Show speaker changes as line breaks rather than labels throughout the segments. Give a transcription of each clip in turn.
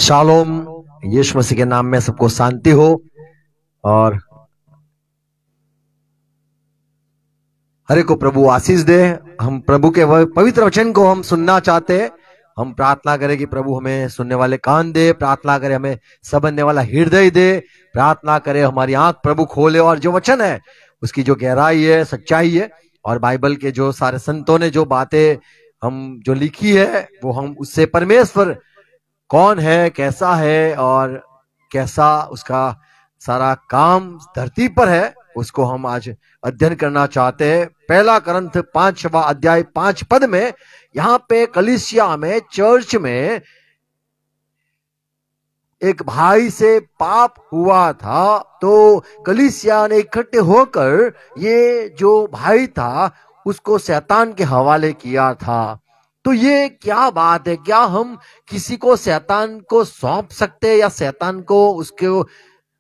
Shalom. यीशु मसीह के नाम में सबको शांति हो। और हर एक को प्रभु आशीष दे। हम प्रभु के पवित्र वचन को हम सुनना चाहते हैं। हम प्रार्थना करें कि प्रभु हमें सुनने वाले कान दे, प्रार्थना करें हमें समझने वाला हृदय दे, प्रार्थना करें हमारी आंख प्रभु खोले और जो वचन है उसकी जो गहराई है, सच्चाई है, और बाइबल के जो सारे संतों ने जो बातें हम जो लिखी है वो हम उससे परमेश्वर कौन है, कैसा है और कैसा उसका सारा काम धरती पर है, उसको हम आज अध्ययन करना चाहते हैं। पहला करंथ 5वां अध्याय 5 पद में यहाँ पे कलीसिया में, चर्च में एक भाई से पाप हुआ था, तो कलीसिया ने इकट्ठे होकर ये जो भाई था उसको शैतान के हवाले किया था। तो ये क्या बात है? क्या हम किसी को शैतान को सौंप सकते हैं या शैतान को उसके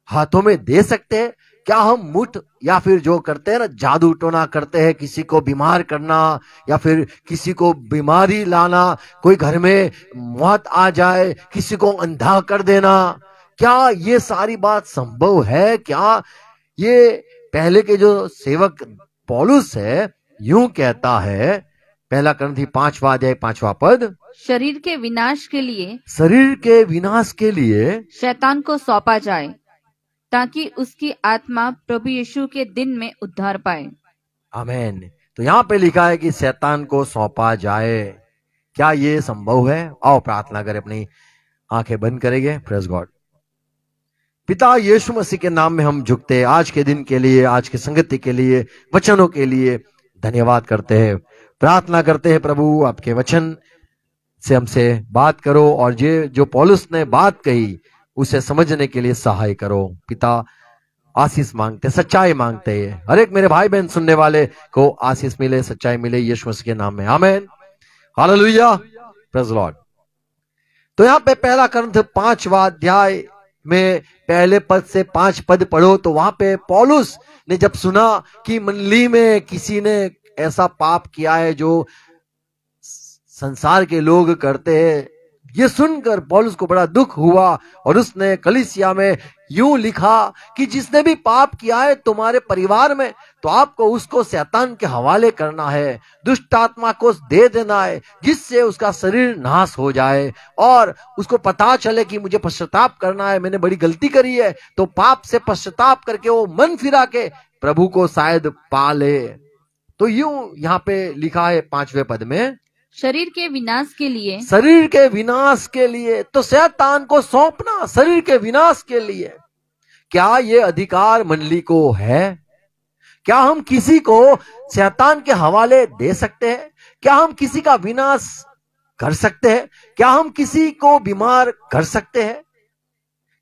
हाथों में दे सकते हैं? क्या हम मुठ या फिर जो करते हैं ना, जादू टोना करते हैं, किसी को बीमार करना या फिर किसी को बीमारी लाना, कोई घर में मौत आ जाए, किसी को अंधा कर देना, क्या ये सारी बात संभव है? क्या ये पहले के जो सेवक पौलुस है यूं कहता है, पहला करंथी 5वां अध्याय 5वां पद,
शरीर के विनाश के लिए शैतान को सौंपा जाए ताकि उसकी आत्मा प्रभु यीशु के दिन में उद्धार पाए।
आमीन। तो यहाँ पे लिखा है कि शैतान को सौंपा जाए। क्या ये संभव है? आओ प्रार्थना करें, अपनी आंखें बंद करेंगे। Praise God. पिता यीशु मसीह के नाम में हम झुकते हैं आज के दिन के लिए, आज की संगति के लिए, वचनों के लिए धन्यवाद करते हैं। प्रार्थना करते हैं प्रभु आपके वचन से हमसे बात करो और ये जो पौलुस ने बात कही उसे समझने के लिए सहाय करो। पिता आशीष मांगते, सच्चाई मांगते हैं। हर एक मेरे भाई बहन सुनने वाले को आशीष मिले, सच्चाई मिले, यीशु मसीह के नाम में आमीन। Hallelujah, praise Lord. तो यहाँ पे पहला करंथ 5वां अध्याय में पहले पद से 5 पद पढ़ो तो वहां पे पौलुस ने जब सुना कि मंडली में किसी ने ऐसा पाप किया है जो संसार के लोग करते हैं, ये सुनकर पौलुस को बड़ा दुख हुआ और उसने कलीसिया में यूं लिखा कि जिसने भी पाप किया है तुम्हारे परिवार में, तो आपको उसको शैतान के हवाले करना है, दुष्ट आत्मा को दे देना है, जिससे उसका शरीर नाश हो जाए और उसको पता चले कि मुझे पश्चाताप करना है, मैंने बड़ी गलती करी है, तो पाप से पश्चाताप करके वो मन फिरा के प्रभु को शायद पा ले। तो यूं यहाँ पे लिखा है 5वें पद में,
शरीर के विनाश के लिए
तो शैतान को सौंपना शरीर के विनाश के लिए। क्या ये अधिकार मंडली को है? क्या हम किसी को शैतान के हवाले दे सकते हैं? क्या हम किसी का विनाश कर सकते हैं? क्या हम किसी को बीमार कर सकते हैं?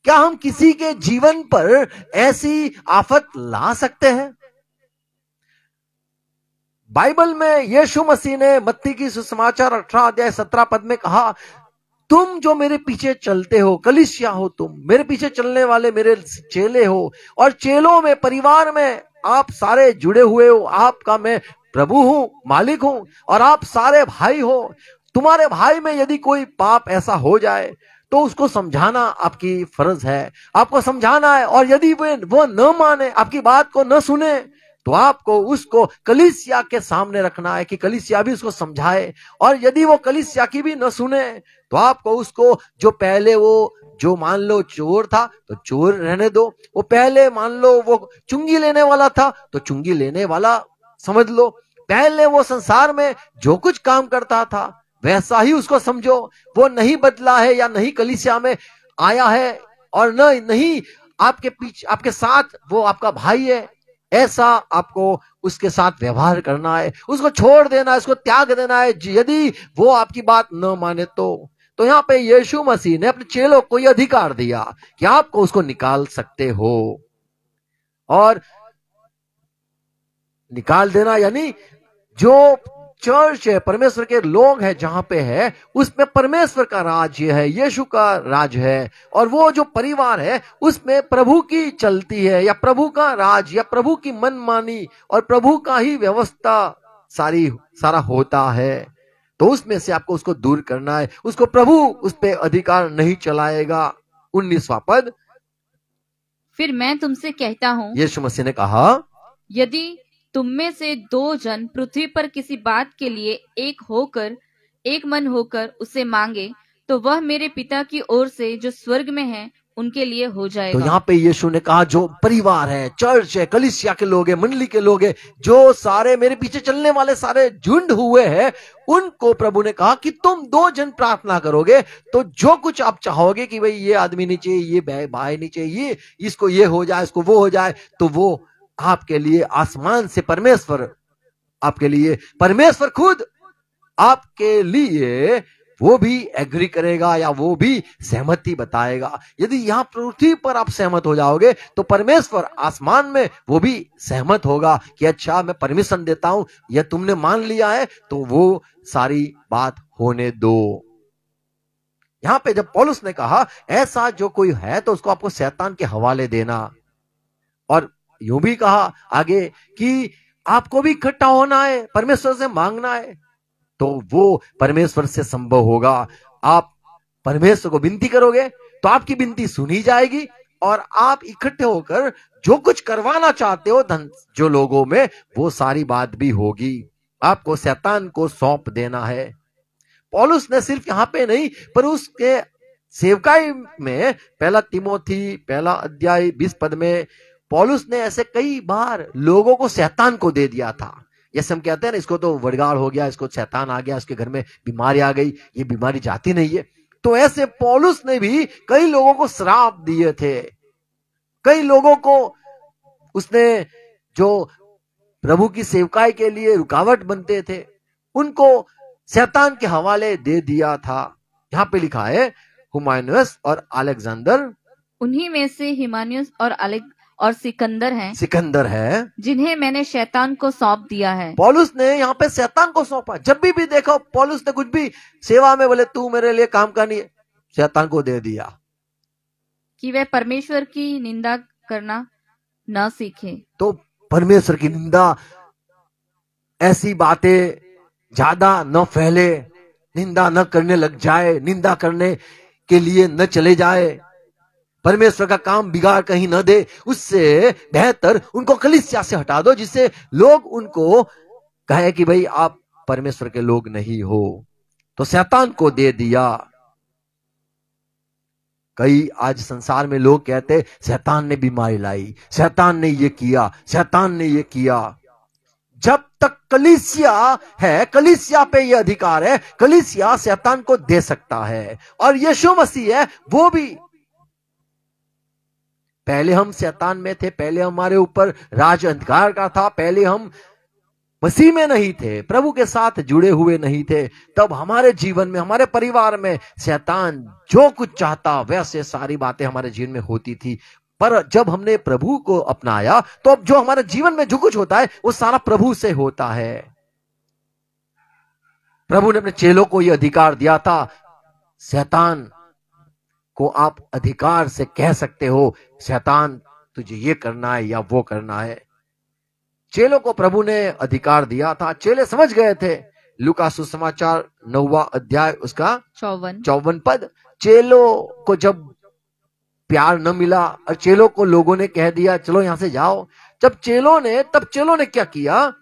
क्या हम किसी के जीवन पर ऐसी आफत ला सकते हैं? बाइबल में यीशु मसीह ने मत्ती की सुसमाचार 18 अध्याय 17 पद में कहा, तुम जो मेरे पीछे चलते हो, कलीसिया हो, तुम मेरे पीछे चलने वाले मेरे चेले हो, और चेलों में, परिवार में आप सारे जुड़े हुए हो। आपका मैं प्रभु हूं, मालिक हूं, और आप सारे भाई हो। तुम्हारे भाई में यदि कोई पाप ऐसा हो जाए तो उसको समझाना आपकी फर्ज है, आपको समझाना है। और यदि वो न माने, आपकी बात को न सुने, तो आपको उसको कलीसिया के सामने रखना है कि कलीसिया भी उसको समझाए। और यदि वो कलीसिया की भी न सुने, तो आपको उसको, जो पहले वो जो मान लो चोर था तो चोर रहने दो, वो पहले मान लो वो चुंगी लेने वाला था तो चुंगी लेने वाला समझ लो, पहले वो संसार में जो कुछ काम करता था वैसा ही उसको समझो। वो नहीं बदला है या नहीं कलीसिया में आया है और नहीं आपके पीछे, आपके साथ वो आपका भाई है, ऐसा आपको उसके साथ व्यवहार करना है, उसको छोड़ देना है, उसको त्याग देना है यदि वो आपकी बात न माने तो यहाँ पे यीशु मसीह ने अपने चेलों को यह अधिकार दिया कि आपको उसको निकाल सकते हो। और निकाल देना यानी जो चर्च है, परमेश्वर के लोग हैं जहां पे है, उसमें परमेश्वर का राज्य है, यीशु का राज है, और वो जो परिवार है उसमें प्रभु की चलती है, या प्रभु का राज, या प्रभु की मनमानी और प्रभु का ही व्यवस्था सारा होता है। तो उसमें से आपको उसको दूर करना है। उसको प्रभु उस पे अधिकार नहीं चलाएगा। 19वां पद,
फिर मैं तुमसे कहता हूँ,
यीशु मसीह ने कहा,
यदि तुम में से 2 जन पृथ्वी पर किसी बात के लिए एक मन होकर उसे मांगे, तो वह मेरे पिता की ओर से जो स्वर्ग में है उनके लिए हो
तो
जाएगा।
यहाँ पे यीशु ने कहा जो परिवार है, चर्च है, कलीसिया के लोग हैं, मंडली के लोग हैं, जो सारे मेरे पीछे चलने वाले सारे झुंड हुए हैं, उनको प्रभु ने कहा कि तुम 2 जन प्रार्थना करोगे तो जो कुछ आप चाहोगे कि भाई ये आदमी नहीं चाहिए, ये भाई नहीं चाहिए, इसको ये हो जाए, इसको वो हो जाए, तो वो आपके लिए आसमान से परमेश्वर खुद आपके लिए वो भी एग्री करेगा या वो भी सहमति बताएगा। यदि यहाँ पृथ्वी पर आप सहमत हो जाओगे तो परमेश्वर आसमान में वो भी सहमत होगा कि अच्छा मैं परमिशन देता हूं, यह तुमने मान लिया है तो वो सारी बात होने दो। यहां पे जब पौलुस ने कहा ऐसा जो कोई है तो उसको आपको शैतान के हवाले देना, और यूं भी कहा आगे कि आपको भी इकट्ठा होना है, परमेश्वर से मांगना है, तो वो परमेश्वर से संभव होगा। आप परमेश्वर को विनती करोगे तो आपकी विनती सुनी जाएगी और आप इकट्ठे होकर जो कुछ करवाना चाहते हो धन जो लोगों में, वो सारी बात भी होगी। आपको शैतान को सौंप देना है। पौलुस ने सिर्फ यहां पे नहीं पर उसके सेवकाई में 1 तिमोथी 1 अध्याय 20 पद में पौलुस ने ऐसे कई बार लोगों को शैतान को दे दिया था। जैसे हम कहते हैं ना, इसको तो वडगाड़ हो गया, इसको शैतान आ गया, इसके घर में बीमारी आ गई, ये बीमारी जाती नहीं है। तो ऐसे पौलुस ने भी कई लोगों को श्राप दिए थे, कई लोगों को उसने जो प्रभु की सेवकाई के लिए रुकावट बनते थे उनको शैतान के हवाले दे दिया था। यहां पे लिखा है हुमायूनस और अलेक्जेंडर,
उन्हीं में से हिमानियस और सिकंदर है जिन्हें मैंने शैतान को सौंप दिया है।
पौलुस ने यहाँ पे शैतान को सौंपा। जब भी देखो पौलुस ने कुछ भी सेवा में बोले तू मेरे लिए काम करनी है, शैतान को दे दिया
कि वे परमेश्वर की निंदा करना न सीखे।
तो परमेश्वर की निंदा, ऐसी बातें ज्यादा न फैले, निंदा न करने लग जाए, निंदा करने के लिए न चले जाए, परमेश्वर का काम बिगाड़ कहीं न दे, उससे बेहतर उनको कलीसिया से हटा दो, जिससे लोग उनको कहे कि भाई आप परमेश्वर के लोग नहीं हो। तो शैतान को दे दिया। कई आज संसार में लोग कहते शैतान ने बीमारी लाई, शैतान ने ये किया, शैतान ने ये किया। जब तक कलीसिया है, कलीसिया पे ये अधिकार है, कलीसिया शैतान को दे सकता है। और यीशु मसीह है वो भी। पहले हम शैतान में थे, पहले हमारे ऊपर राज अंधकार का था, पहले हम मसीह में नहीं थे, प्रभु के साथ जुड़े हुए नहीं थे, तब हमारे जीवन में, हमारे परिवार में शैतान जो कुछ चाहता वैसे सारी बातें हमारे जीवन में होती थी। पर जब हमने प्रभु को अपनाया तो अब जो हमारे जीवन में जो कुछ होता है वो सारा प्रभु से होता है। प्रभु ने अपने चेलों को यह अधिकार दिया था, शैतान को आप अधिकार से कह सकते हो शैतान तुझे ये करना है या वो करना है। चेलों को प्रभु ने अधिकार दिया था, चेले समझ गए थे। लूका सुसमाचार 9वां अध्याय उसका 54 पद। चेलों को जब प्यार न मिला और चेलों को लोगों ने कह दिया चलो यहां से जाओ, तब चेलों ने क्या किया?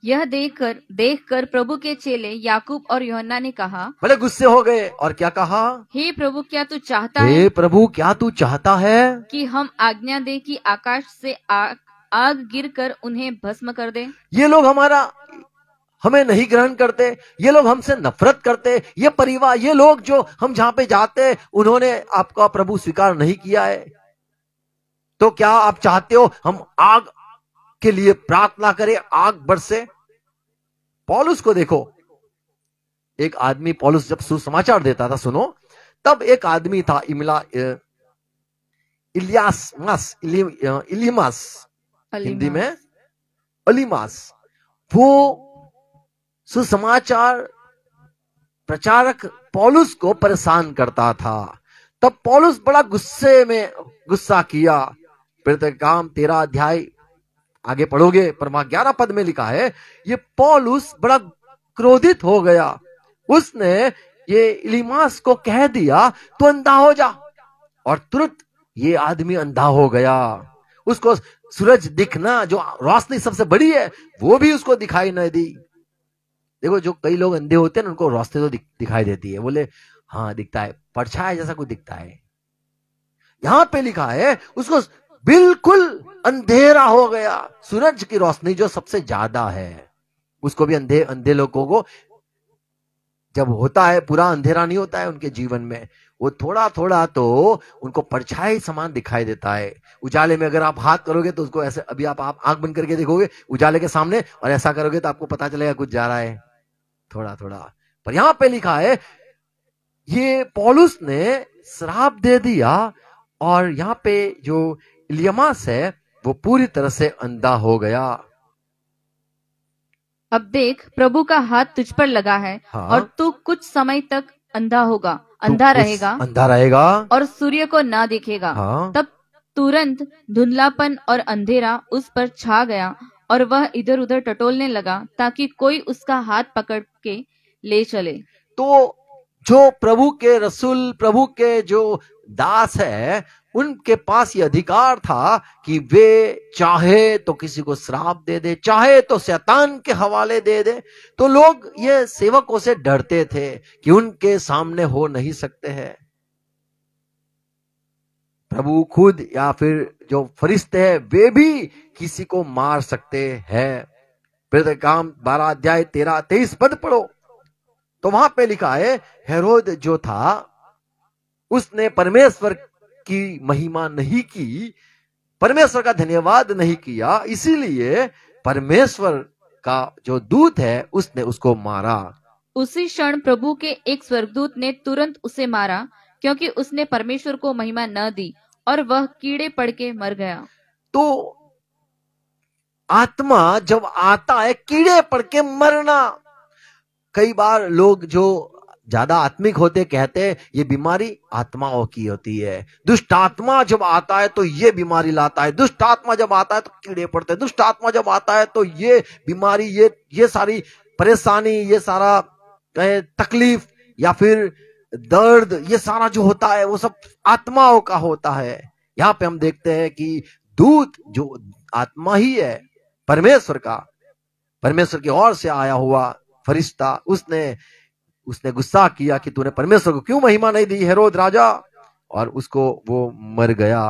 यह देखकर प्रभु के चेले याकूब और यूहन्ना ने कहा,
भले गुस्से हो गए और क्या कहा?
हे प्रभु क्या तू चाहता है?
हे प्रभु क्या तू चाहता है
कि हम आज्ञा दे कि आकाश से आग गिरकर उन्हें भस्म कर दे?
ये लोग हमें नहीं ग्रहण करते, ये लोग हमसे नफरत करते, ये परिवार, ये लोग जो हम जहां पे जाते उन्होंने आपका प्रभु स्वीकार नहीं किया है, तो क्या आप चाहते हो हम आग के लिए प्रार्थना करें, आग बरसे? पौलुस को देखो, एक आदमी, पौलुस जब सुसमाचार देता था, सुनो, तब एक आदमी था इलीमास, हिंदी में अलीमास, वो सुसमाचार प्रचारक पौलुस को परेशान करता था। तब पौलुस बड़ा गुस्सा किया। काम 13 अध्याय आगे पढ़ोगे पर वहां 11 पद में लिखा है, ये पौलुस बड़ा क्रोधित हो गया उसने ये इलीमास को कह दिया तू अंधा हो जा, और तुरंत ये आदमी अंधा हो गया। उसको सूरज दिखना, जो रोशनी सबसे बड़ी है, वो भी उसको दिखाई न दी। देखो, जो कई लोग अंधे होते हैं ना, उनको रोशनी तो दिखाई देती है, बोले हाँ दिखता है, परछाई जैसा कुछ दिखता है। यहां पे लिखा है उसको बिल्कुल अंधेरा हो गया। सूरज की रोशनी जो सबसे ज्यादा है, उसको भी अंधे लोगों को जब होता है, पूरा अंधेरा नहीं होता है उनके जीवन में, वो थोड़ा थोड़ा तो उनको परछाई समान दिखाई देता है। उजाले में अगर आप हाथ करोगे तो उसको ऐसे, अभी आप आंख बंद करके देखोगे उजाले के सामने, और ऐसा करोगे तो आपको पता चलेगा कुछ जा रहा है थोड़ा थोड़ा। पर यहां पे लिखा है ये पौलुस ने श्राप दे दिया, और यहां पे जो इलीमास है वो पूरी तरह से अंधा हो गया।
अब देख, प्रभु का हाथ तुझ पर लगा है,
हाँ।
और तू कुछ समय तक अंधा होगा, अंधा रहेगा और सूर्य को ना देखेगा।
हाँ।
तब तुरंत धुंधलापन और अंधेरा उस पर छा गया, और वह इधर उधर टटोलने लगा ताकि कोई उसका हाथ पकड़ के ले चले।
तो जो प्रभु के रसूल, प्रभु के जो दास है, उनके पास ये अधिकार था कि वे चाहे तो किसी को श्राप दे दे, चाहे तो शैतान के हवाले दे दे। तो लोग ये सेवकों से डरते थे कि उनके सामने हो नहीं सकते हैं। प्रभु खुद या फिर जो फरिश्ते हैं वे भी किसी को मार सकते हैं। प्रेरितकाम 12 अध्याय 13-23 पद पढ़ो, तो वहां पे लिखा है हेरोद जो था उसने परमेश्वर की महिमा नहीं की, परमेश्वर का धन्यवाद नहीं किया, इसीलिए परमेश्वर का जो दूत है उसने उसको मारा।
उसी क्षण प्रभु के एक स्वर्गदूत ने तुरंत उसे मारा, क्योंकि उसने परमेश्वर को महिमा न दी, और वह कीड़े पड़ के मर गया।
तो आत्मा जब आता है, कीड़े पड़ के मरना। कई बार लोग जो ज्यादा आत्मिक होते कहते हैं ये बीमारी आत्माओं की होती है। दुष्ट आत्मा जब आता है तो ये बीमारी लाता है, दुष्ट आत्मा जब आता है तो कीड़े पड़ते हैं, दुष्ट आत्मा जब आता है तो ये बीमारी, ये सारी परेशानी, ये सारा तकलीफ या फिर दर्द, ये सारा जो होता है वो सब आत्माओं का होता है। यहाँ पे हम देखते हैं कि दूत जो आत्मा ही है परमेश्वर का, परमेश्वर की ओर से आया हुआ फरिश्ता, उसने गुस्सा किया कि तूने परमेश्वर को क्यों महिमा नहीं दी हेरोद राजा, और उसको वो मर गया।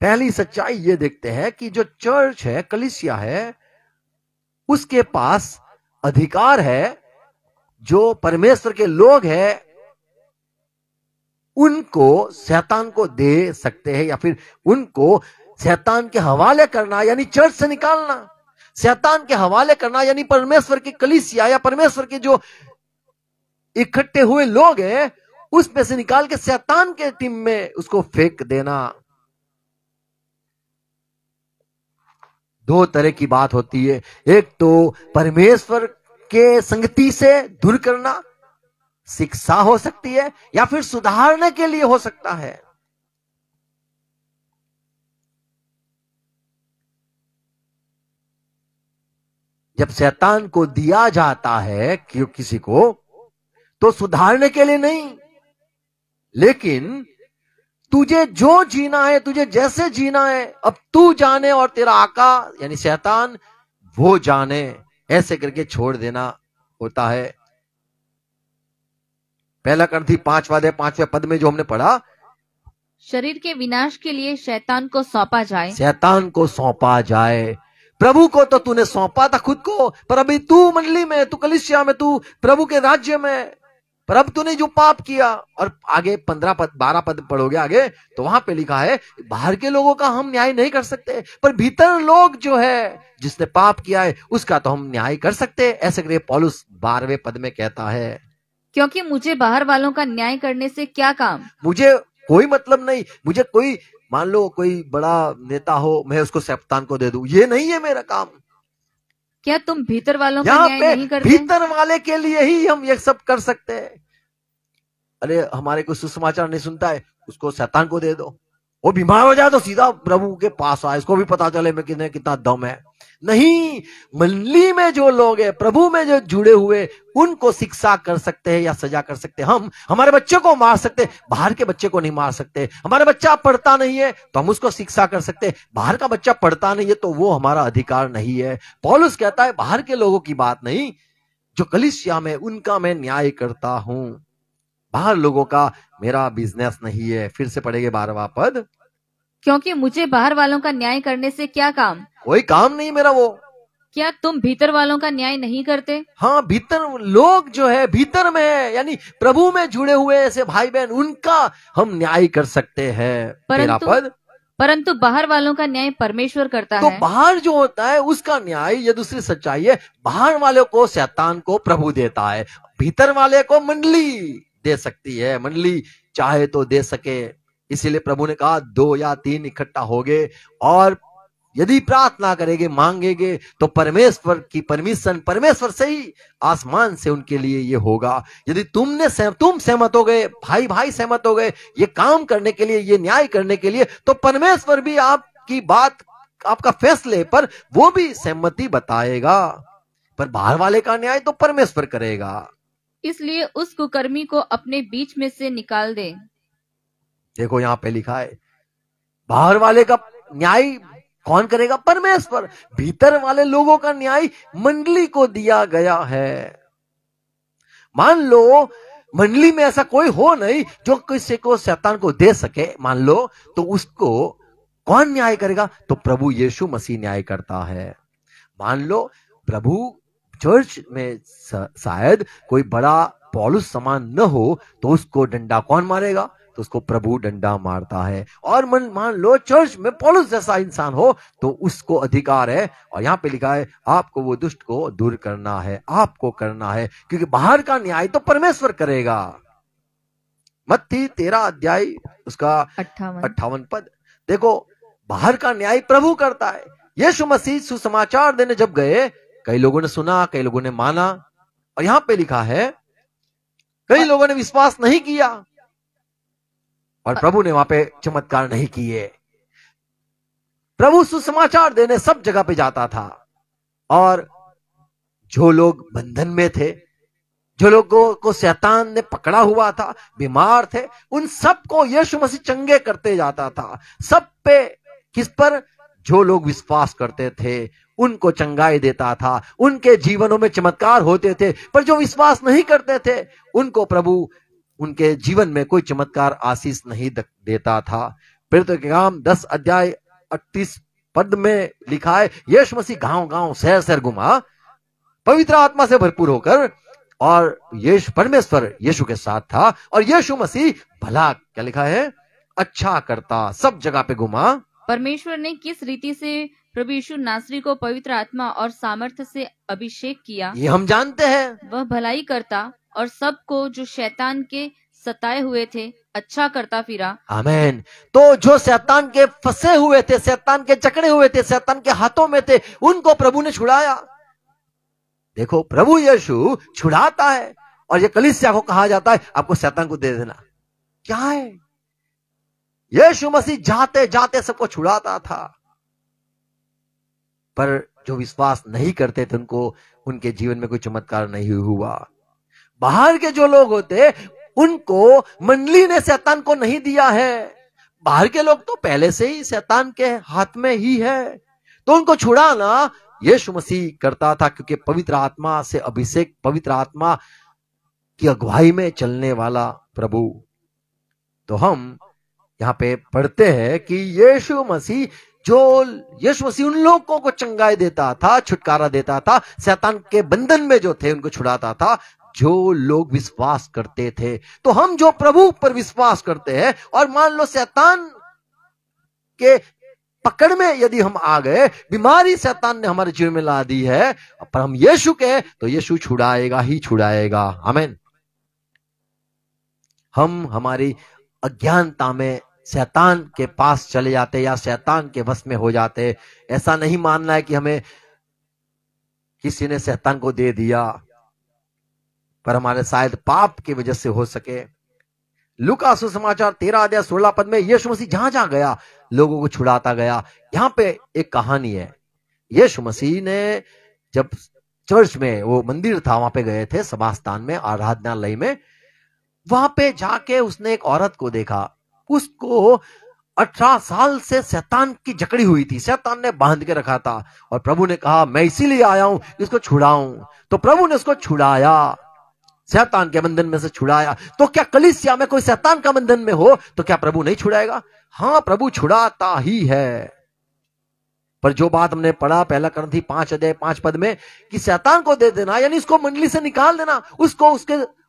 पहली सच्चाई ये देखते हैं कि जो चर्च है, कलीसिया है, उसके पास अधिकार है। जो परमेश्वर के लोग हैं उनको शैतान को दे सकते हैं, या फिर उनको शैतान के हवाले करना यानी चर्च से निकालना, शैतान के हवाले करना यानी परमेश्वर की कलीसिया या परमेश्वर के जो इकट्ठे हुए लोग हैं उसमें से निकाल के शैतान के टीम में उसको फेंक देना। दो तरह की बात होती है, एक तो परमेश्वर के संगति से दूर करना, शिक्षा हो सकती है, या फिर सुधारने के लिए हो सकता है। जब शैतान को दिया जाता है कि किसी को, तो सुधारने के लिए नहीं, लेकिन तुझे जो जीना है, तुझे जैसे जीना है, अब तू जाने और तेरा आका यानी शैतान वो जाने, ऐसे करके छोड़ देना होता है। पहला करंथी 5वें पद में जो हमने पढ़ा,
शरीर के विनाश के लिए शैतान को सौंपा जाए,
शैतान को सौंपा जाए। प्रभु को तो तूने सौंपा था खुद को, पर अभी तू मंडली में, तू कलीसिया में, तू प्रभु के राज्य में, पर अब तूने जो पाप किया, और आगे 12 पद पढ़ोगे आगे तो वहां पे लिखा है बाहर के लोगों का हम न्याय नहीं कर सकते, पर भीतर लोग जो है जिसने पाप किया है उसका तो हम न्याय कर सकते हैं, ऐसे करके पौलुस 12वें पद में कहता है।
क्योंकि मुझे बाहर वालों का न्याय करने से क्या काम,
मुझे कोई मतलब नहीं, मुझे कोई, मान लो कोई बड़ा नेता हो, मैं उसको शैतान को दे दूं, ये नहीं है मेरा काम।
क्या तुम भीतर वालों का न्याय नहीं करते?
भीतर वाले के लिए ही हम ये सब कर सकते हैं। अरे हमारे को सुसमाचार नहीं सुनता है, उसको शैतान को दे दो, वो बीमार हो जाए तो सीधा प्रभु के पास आए, इसको भी पता चले मैं कितना दम है। नहीं, मंडली में जो लोग हैं, प्रभु में जो जुड़े हुए, उनको शिक्षा कर सकते हैं या सजा कर सकते हैं। हम हमारे बच्चे को मार सकते, बाहर के बच्चे को नहीं मार सकते। हमारा बच्चा पढ़ता नहीं है तो हम उसको शिक्षा कर सकते, बाहर का बच्चा पढ़ता नहीं है तो वो हमारा अधिकार नहीं है। पौलुस कहता है बाहर के लोगों की बात नहीं, जो कलीसिया में उनका मैं न्याय करता हूं, बाहर लोगों का मेरा बिजनेस नहीं है। फिर से पढ़ेंगे 12वां पद,
क्योंकि मुझे बाहर वालों का न्याय करने से क्या काम?
कोई काम नहीं मेरा वो।
क्या तुम भीतर वालों का न्याय नहीं करते?
हाँ, भीतर लोग जो है, भीतर में है, यानी प्रभु में जुड़े हुए ऐसे भाई बहन, उनका हम न्याय कर सकते हैं। तेरा पद,
परंतु बाहर वालों का न्याय परमेश्वर करता
तो
है।
बाहर जो होता है उसका न्याय, ये दूसरी सच्चाई है, बाहर वाले को शैतान को प्रभु देता है, भीतर वाले को मंडली दे सकती है। मंडली चाहे तो दे सके, इसीलिए प्रभु ने कहा 2 या 3 इकट्ठा होगे और यदि प्रार्थना करेंगे, मांगेंगे, तो परमेश्वर की परमिशन, परमेश्वर से ही आसमान से उनके लिए ये होगा। यदि तुम सहमत हो गए, भाई भाई सहमत हो गए ये काम करने के लिए, ये न्याय करने के लिए, तो परमेश्वर भी आपकी बात, आपका फैसले पर वो भी सहमति बताएगा। पर बाहर वाले का न्याय तो परमेश्वर करेगा।
इसलिए उस कुकर्मी को अपने बीच में से निकाल दे।
देखो यहां पे लिखा है बाहर वाले का न्याय कौन करेगा? परमेश्वर। भीतर वाले लोगों का न्याय मंडली को दिया गया है। मान लो मंडली में ऐसा कोई हो नहीं जो किसी को शैतान को दे सके, मान लो, तो उसको कौन न्याय करेगा? तो प्रभु यीशु मसीह न्याय करता है। मान लो प्रभु चर्च में शायद कोई बड़ा पौलुस समान न हो तो उसको डंडा कौन मारेगा? तो उसको प्रभु डंडा मारता है। और मान लो चर्च में पौलुस जैसा इंसान हो तो उसको अधिकार है, और यहां पे लिखा है आपको वो दुष्ट को दूर करना है, आपको करना है, क्योंकि बाहर का न्याय तो परमेश्वर करेगा। मत्ती 13 अध्याय उसका 58 पद देखो, बाहर का न्याय प्रभु करता है। यीशु मसीह सुसमाचार देने जब गए, कई लोगों ने सुना, कई लोगों ने माना, और यहां पे लिखा है कई लोगों ने विश्वास नहीं किया और प्रभु ने वहां पे चमत्कार नहीं किए। प्रभु सुसमाचार देने सब जगह पे जाता था, और जो लोग बंधन में थे, जो लोगों को शैतान ने पकड़ा हुआ था, बीमार थे, उन सबको यीशु मसीह चंगे करते जाता था। सब पे, किस पर? जो लोग विश्वास करते थे उनको चंगाई देता था, उनके जीवनों में चमत्कार होते थे। पर जो विश्वास नहीं करते थे उनको प्रभु उनके जीवन में कोई चमत्कार आशीष नहीं देता था। प्रेरितों के काम 10 अध्याय 38 पद में लिखा है यीशु मसीह गांव गांव शहर शहर घुमा पवित्र आत्मा से भरपूर होकर, और यीशु परमेश्वर यीशु के साथ था, और यीशु मसीह भला, क्या लिखा है, अच्छा करता, सब जगह पे घुमा।
परमेश्वर ने किस रीति से प्रभु यीशु नासरी को पवित्र आत्मा और सामर्थ्य से अभिषेक किया,
ये हम जानते हैं।
वह भलाई करता और सबको जो शैतान के सताए हुए थे अच्छा करता फिरा।
आमीन। तो जो शैतान के फंसे हुए थे, शैतान के जकड़े हुए थे, शैतान के हाथों में थे, उनको प्रभु ने छुड़ाया। देखो, प्रभु यीशु छुड़ाता है, और ये कलीसिया को कहा जाता है आपको शैतान को दे देना। क्या है? यीशु मसीह जाते जाते सबको छुड़ाता था, पर जो विश्वास नहीं करते थे उनको, उनके जीवन में कोई चमत्कार नहीं हुआ। बाहर के जो लोग होते उनको मंडली ने शैतान को नहीं दिया है। बाहर के लोग तो पहले से ही शैतान के हाथ में ही है, तो उनको छुड़ाना यीशु मसीह करता था, क्योंकि पवित्र आत्मा से अभिषेक, पवित्र आत्मा की अगुवाई में चलने वाला प्रभु। तो हम यहां पे पढ़ते हैं कि यीशु मसीह उन लोगों को चंगाई देता था, छुटकारा देता था, शैतान के बंधन में जो थे उनको छुड़ाता था, जो लोग विश्वास करते थे। तो हम जो प्रभु पर विश्वास करते हैं, और मान लो शैतान के पकड़ में यदि हम आ गए, बीमारी शैतान ने हमारे जीवन में ला दी है, पर हम यीशु के, तो यीशु छुड़ाएगा ही छुड़ाएगा। आमीन। हम हमारी अज्ञानता में शैतान के पास चले जाते या शैतान के वश में हो जाते। ऐसा नहीं मानना है कि हमें किसी ने शैतान को दे दिया, पर हमारे शायद पाप की वजह से हो सके। लूका सुसमाचार 13 अध्याय 16 पद में यीशु मसीह जहां जहां गया लोगों को छुड़ाता गया। यहां पे एक कहानी है, यीशु मसीह ने जब चर्च में, वो मंदिर था वहां पे गए थे, सभा स्थान में, आराधनालय में, वहां पे जाके उसने एक औरत को देखा। उसको 18 साल से शैतान की जकड़ी हुई थी, शैतान ने बांध के रखा था, और प्रभु ने कहा मैं इसीलिए आया हूं इसको छुड़ाऊं। तो प्रभु ने उसको छुड़ाया, शैतान के बंधन में से छुड़ाया। तो क्या कलीसिया में कोई शैतान का बंधन में हो तो क्या प्रभु नहीं छुड़ाएगा? हाँ, प्रभु छुड़ाता ही है। पर जो बात हमने पढ़ा पहला करंथी 5:5 में कि शैतान को दे देना यानी इसको मंडली से निकाल देना,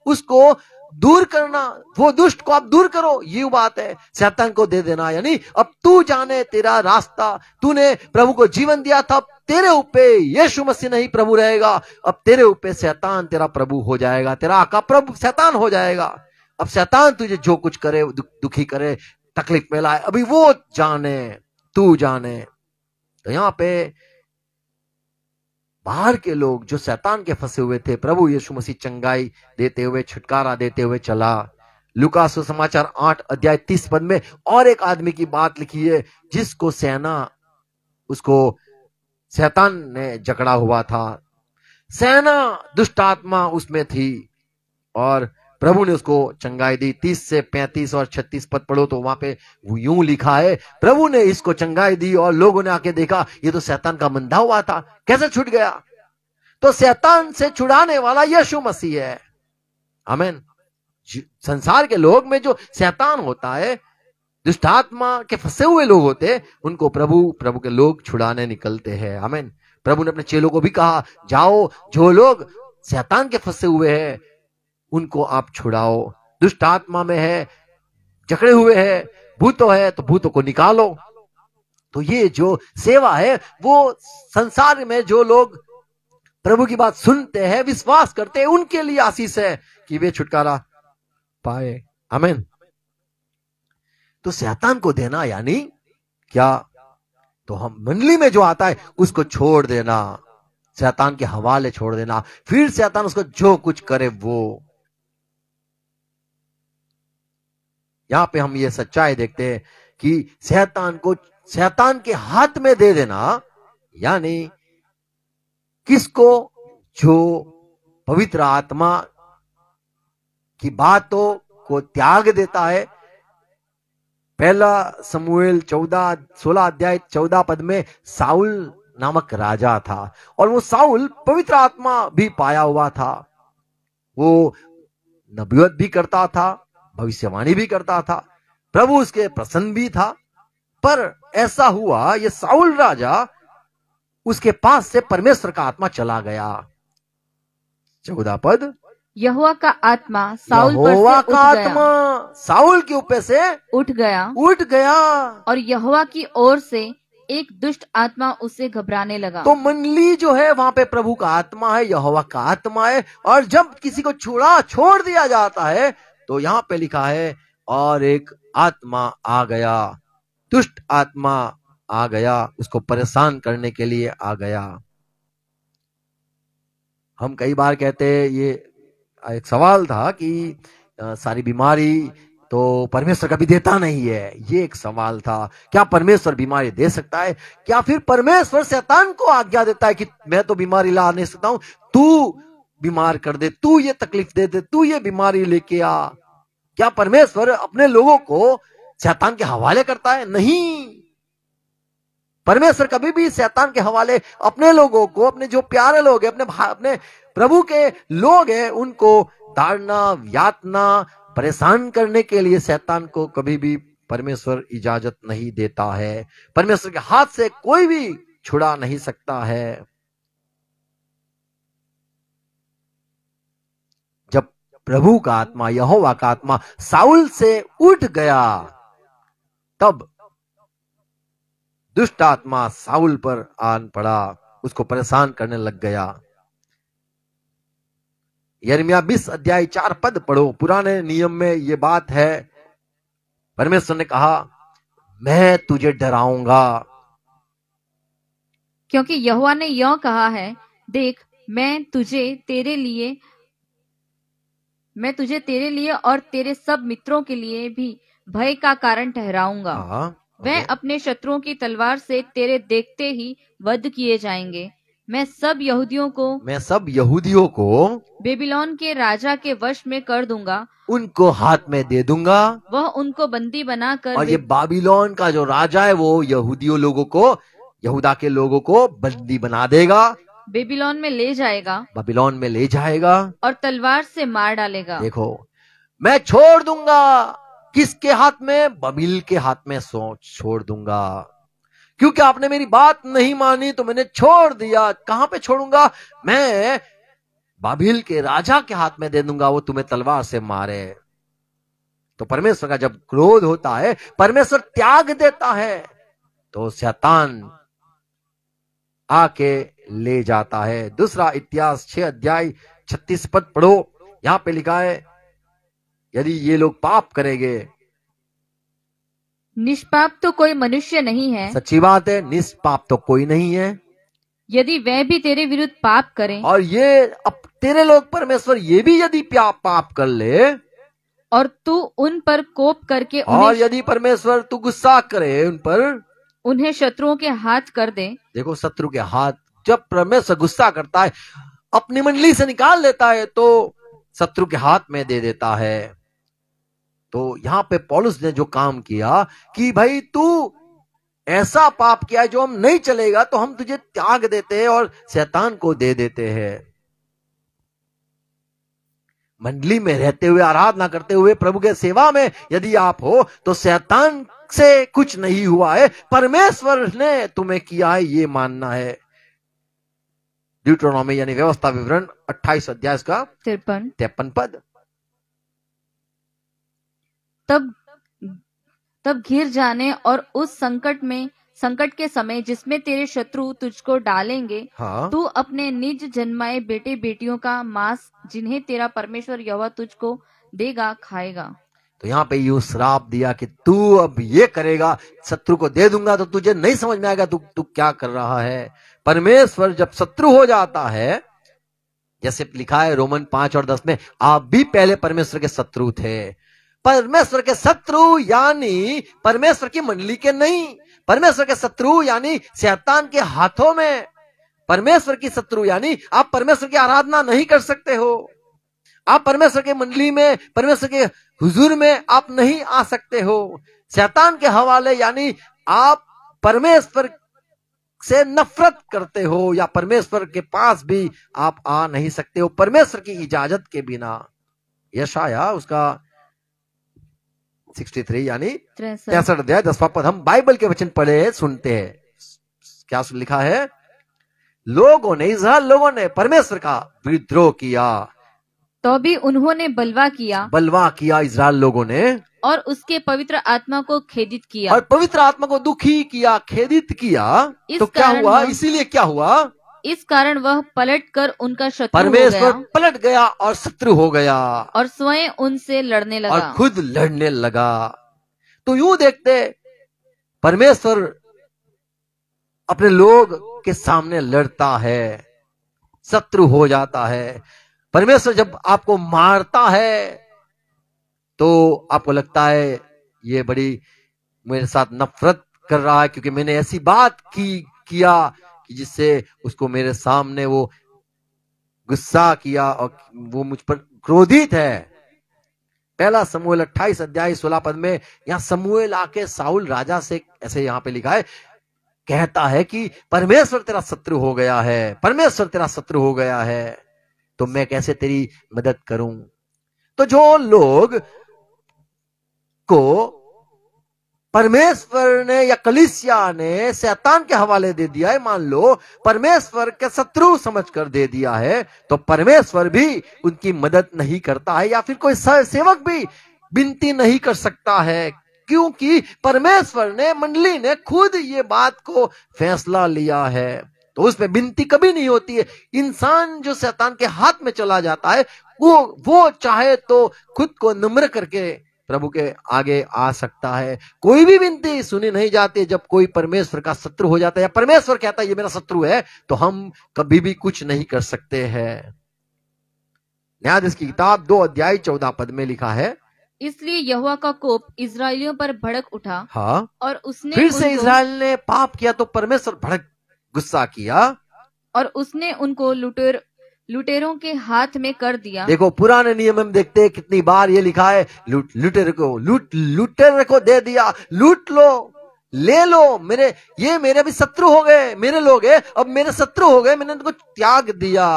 उसको दूर करना, वो दुष्ट को आप दूर करो, ये बात है। शैतान को दे देना यानी अब तू जाने तेरा रास्ता, तूने प्रभु को जीवन दिया था, तेरे ऊपर यीशु मसीह नहीं प्रभु रहेगा, अब तेरे ऊपर शैतान तेरा प्रभु हो जाएगा, तेरा आका प्रभु शैतान हो जाएगा। अब शैतान तुझे जो कुछ करे, दुखी करे, तकलीफ में लाए, अभी वो जाने, तू जाने। तो यहां पे बाहर के लोग जो शैतान के फंसे हुए थे, प्रभु यीशु मसीह चंगाई देते हुए, छुटकारा देते हुए चला। लूका सुसमाचार 8:30 में और एक आदमी की बात लिखी है जिसको उसको शैतान ने जकड़ा हुआ था, सेना दुष्ट आत्मा उसमें थी, और प्रभु ने उसको चंगाई दी। 30 से 35 और 36 पद पढ़ो तो वहां पे यूं लिखा है, प्रभु ने इसको चंगाई दी और लोगों ने आके देखा ये तो शैतान का बंधा हुआ था, कैसे छूट गया? तो शैतान से छुड़ाने वाला यीशु मसीह है। आमीन। संसार के लोग में जो शैतान होता है, दुष्ट आत्मा के फंसे हुए लोग होते हैं, उनको प्रभु के लोग छुड़ाने निकलते हैं। आमीन। प्रभु ने अपने चेलों को भी कहा, जाओ जो लोग शैतान के फंसे हुए हैं उनको आप छुड़ाओ, दुष्ट आत्मा में है, जकड़े हुए है, भूतों है तो भूतों को निकालो। तो ये जो सेवा है वो संसार में जो लोग प्रभु की बात सुनते हैं, विश्वास करते हैं, उनके लिए आशीष है कि वे छुटकारा पाए। आमीन। तो शैतान को देना यानी क्या? तो हम मंडली में जो आता है उसको छोड़ देना, शैतान के हवाले छोड़ देना, फिर शैतान उसको जो कुछ करे वो। यहां पे हम ये सच्चाई देखते हैं कि शैतान के हाथ में दे देना यानी किसको? जो पवित्र आत्मा की बातों को त्याग देता है। पहला शमूएल 16:14 में साउल नामक राजा था, और वो साउल पवित्र आत्मा भी पाया हुआ था, वो नबूवत भी करता था, भविष्यवाणी भी करता था, प्रभु उसके प्रसन्न भी था। पर ऐसा हुआ, ये साउल राजा, उसके पास से परमेश्वर का आत्मा चला गया। 14 पद,
यहोवा का आत्मा साउल पर से उठ गया,
साउल के ऊपर से
उठ गया, और यहोवा की ओर से एक दुष्ट आत्मा उसे घबराने लगा।
तो मंडली जो है वहां पे प्रभु का आत्मा है, यहोवा का आत्मा है, और जब किसी को छोड़ दिया जाता है तो यहां पे लिखा है और एक आत्मा आ गया, दुष्ट आत्मा आ गया, उसको परेशान करने के लिए आ गया। हम कई बार कहते हैं, ये एक सवाल था कि सारी बीमारी तो परमेश्वर कभी देता नहीं है, ये एक सवाल था। क्या परमेश्वर बीमारी दे सकता है? क्या फिर परमेश्वर शैतान को आज्ञा देता है कि मैं तो बीमारी ला नहीं सकता हूं, तू बीमार कर दे, तू ये तकलीफ दे दे, तू ये बीमारी लेके आ? क्या परमेश्वर अपने लोगों को शैतान के हवाले करता है? नहीं, परमेश्वर कभी भी शैतान के हवाले अपने लोगों को, अपने जो प्यारे लोग हैं, अपने प्रभु के लोग हैं, उनको ताड़ना, यातना, परेशान करने के लिए शैतान को कभी भी परमेश्वर इजाजत नहीं देता है। परमेश्वर के हाथ से कोई भी छुड़ा नहीं सकता है। जब प्रभु का आत्मा, यहोवा का आत्मा साउल से उठ गया, तब दुष्ट आत्मा साउल पर आन पड़ा, उसको परेशान करने लग गया। यिर्मयाह 20:4 पढ़ो, पुराने नियम में यह बात है। परमेश्वर ने कहा, मैं तुझे डराऊंगा,
क्योंकि यहोवा ने यह कहा है, देख मैं तुझे तेरे लिए और तेरे सब मित्रों के लिए भी भय का कारण ठहराऊंगा। वह अपने शत्रुओं की तलवार से तेरे देखते ही वध किए जाएंगे। मैं सब यहूदियों को बेबीलोन के राजा के वश में कर दूंगा,
उनको हाथ में दे दूंगा।
वह उनको बंदी बनाकर
और ये बाबिलोन का जो राजा है वो यहूदियों लोगों को, यहूदा के लोगों को बंदी बना देगा,
बेबीलोन में ले जाएगा,
बाबिलोन में ले जाएगा
और तलवार से मार डालेगा।
देखो, मैं छोड़ दूंगा किसके हाथ में? बाबिल के हाथ में छोड़ दूंगा। क्योंकि आपने मेरी बात नहीं मानी तो मैंने छोड़ दिया। कहां पे छोड़ूंगा? मैं बाबिल के राजा के हाथ में दे दूंगा, वो तुम्हें तलवार से मारे। तो परमेश्वर का जब क्रोध होता है, परमेश्वर त्याग देता है, तो शैतान आके ले जाता है। दूसरा इतिहास 6 अध्याय 36 पद पढ़ो। यहां पे लिखा है, यदि ये लोग पाप करेंगे,
निष्पाप तो कोई मनुष्य नहीं है।
सच्ची बात है, निष्पाप तो कोई नहीं है।
यदि वह भी तेरे विरुद्ध पाप करें,
और ये अब तेरे लोग परमेश्वर ये भी यदि पाप कर ले,
और तू उन पर कोप करके
और यदि परमेश्वर तू गुस्सा करे उन पर,
उन्हें शत्रुओं के हाथ कर दे। देखो,
शत्रु के हाथ, जब परमेश्वर गुस्सा करता है, अपनी मंडली से निकाल लेता है, तो शत्रु के हाथ में दे देता है। तो यहां पे पौलुस ने जो काम किया कि भाई तू ऐसा पाप किया जो हम नहीं चलेगा, तो हम तुझे त्याग देते हैं और शैतान को दे देते हैं। मंडली में रहते हुए, आराधना करते हुए, प्रभु के सेवा में यदि आप हो, तो शैतान से कुछ नहीं हुआ है, परमेश्वर ने तुम्हें किया है, ये मानना है। ड्यूटेरोनॉमी यानी व्यवस्था विवरण 28 अध्याय का 53 पद।
तब घिर जाने और उस संकट के समय जिसमें तेरे शत्रु तुझको डालेंगे,
हाँ।
तू अपने निज जन्माए बेटे बेटियों का मांस, जिन्हें तेरा परमेश्वर यहोवा तुझको देगा, खाएगा।
तो यहाँ पे यूं श्राप दिया कि तू अब ये करेगा, शत्रु को दे दूंगा, तो तुझे नहीं समझ में आएगा तू क्या कर रहा है। परमेश्वर जब शत्रु हो जाता है, जैसे लिखा है रोमन 5 और 10 में, आप भी पहले परमेश्वर के शत्रु थे। परमेश्वर के शत्रु यानी परमेश्वर की मंडली के नहीं, परमेश्वर के शत्रु यानी शैतान के हाथों में। परमेश्वर की शत्रु यानी आप परमेश्वर की आराधना नहीं कर सकते हो, आप परमेश्वर के मंडली में, परमेश्वर के हुजूर में आप नहीं आ सकते हो। शैतान के हवाले यानी आप परमेश्वर से नफरत करते हो, या परमेश्वर के पास भी आप आ नहीं सकते हो परमेश्वर की इजाजत के बिना। यशाया उसका 63 यानी 63 अध्याय 10वां पद। हम बाइबल के वचन पढ़े सुनते हैं, क्या लिखा है? इस्राएल लोगों ने परमेश्वर का विद्रोह किया,
तो भी उन्होंने बलवा किया
इस्राएल लोगों ने,
और उसके पवित्र आत्मा को खेदित किया,
और पवित्र आत्मा को दुखी किया, खेदित किया। तो क्या हुआ? इसीलिए क्या हुआ?
इस कारण वह पलट कर उनका शत्रु
परमेश्वर पलट गया और शत्रु हो गया,
और स्वयं उनसे लड़ने लगा,
और खुद लड़ने लगा। तो यूं देखते, परमेश्वर अपने लोग के सामने लड़ता है, शत्रु हो जाता है। परमेश्वर जब आपको मारता है तो आपको लगता है ये बड़ी मेरे साथ नफरत कर रहा है, क्योंकि मैंने ऐसी बात किया कि जिससे उसको मेरे सामने वो गुस्सा किया और वो मुझ पर क्रोधित है। पहला शमूएल 28 अध्याय 16 पद में यहां शमूएल आके साउल राजा से ऐसे यहां पे लिखा है, कहता है कि परमेश्वर तेरा शत्रु हो गया है, परमेश्वर तेरा शत्रु हो गया है, तो मैं कैसे तेरी मदद करूं। तो जो लोग को परमेश्वर ने या कलीसिया ने शैतान के हवाले दे दिया है, मान लो परमेश्वर के शत्रु समझकर दे दिया है, तो परमेश्वर भी उनकी मदद नहीं करता है, या फिर कोई सेवक भी विनती नहीं कर सकता है, क्योंकि परमेश्वर ने, मंडली ने खुद ये बात को फैसला लिया है। तो उसमें विनती कभी नहीं होती है। इंसान जो शैतान के हाथ में चला जाता है, वो चाहे तो खुद को नम्र करके प्रभु के आगे आ सकता है। कोई भी विनती सुनी नहीं जाती जब कोई परमेश्वर का शत्रु हो जाता है, या परमेश्वर कहता है ये मेरा शत्रु है, तो हम कभी भी कुछ नहीं कर सकते हैं। न्यायाधीश की किताब 2 अध्याय 14 पद में लिखा है,
इसलिए यहोवा का कोप इस्राएलियों पर भड़क उठा
हाँ,
और उसने
फिर से
उनको
इज़राइल ने पाप किया तो परमेश्वर भड़क गुस्सा किया
और उसने उनको लुटेरों के हाथ में कर दिया।
देखो पुराने नियम में देखते हैं कितनी बार ये लिखा है, लुटेरे को दे दिया, लूट लो, ले लो, मेरे भी शत्रु हो गए, मेरे लोग हैं, अब मेरे शत्रु हो गए, मैंने उनको त्याग दिया।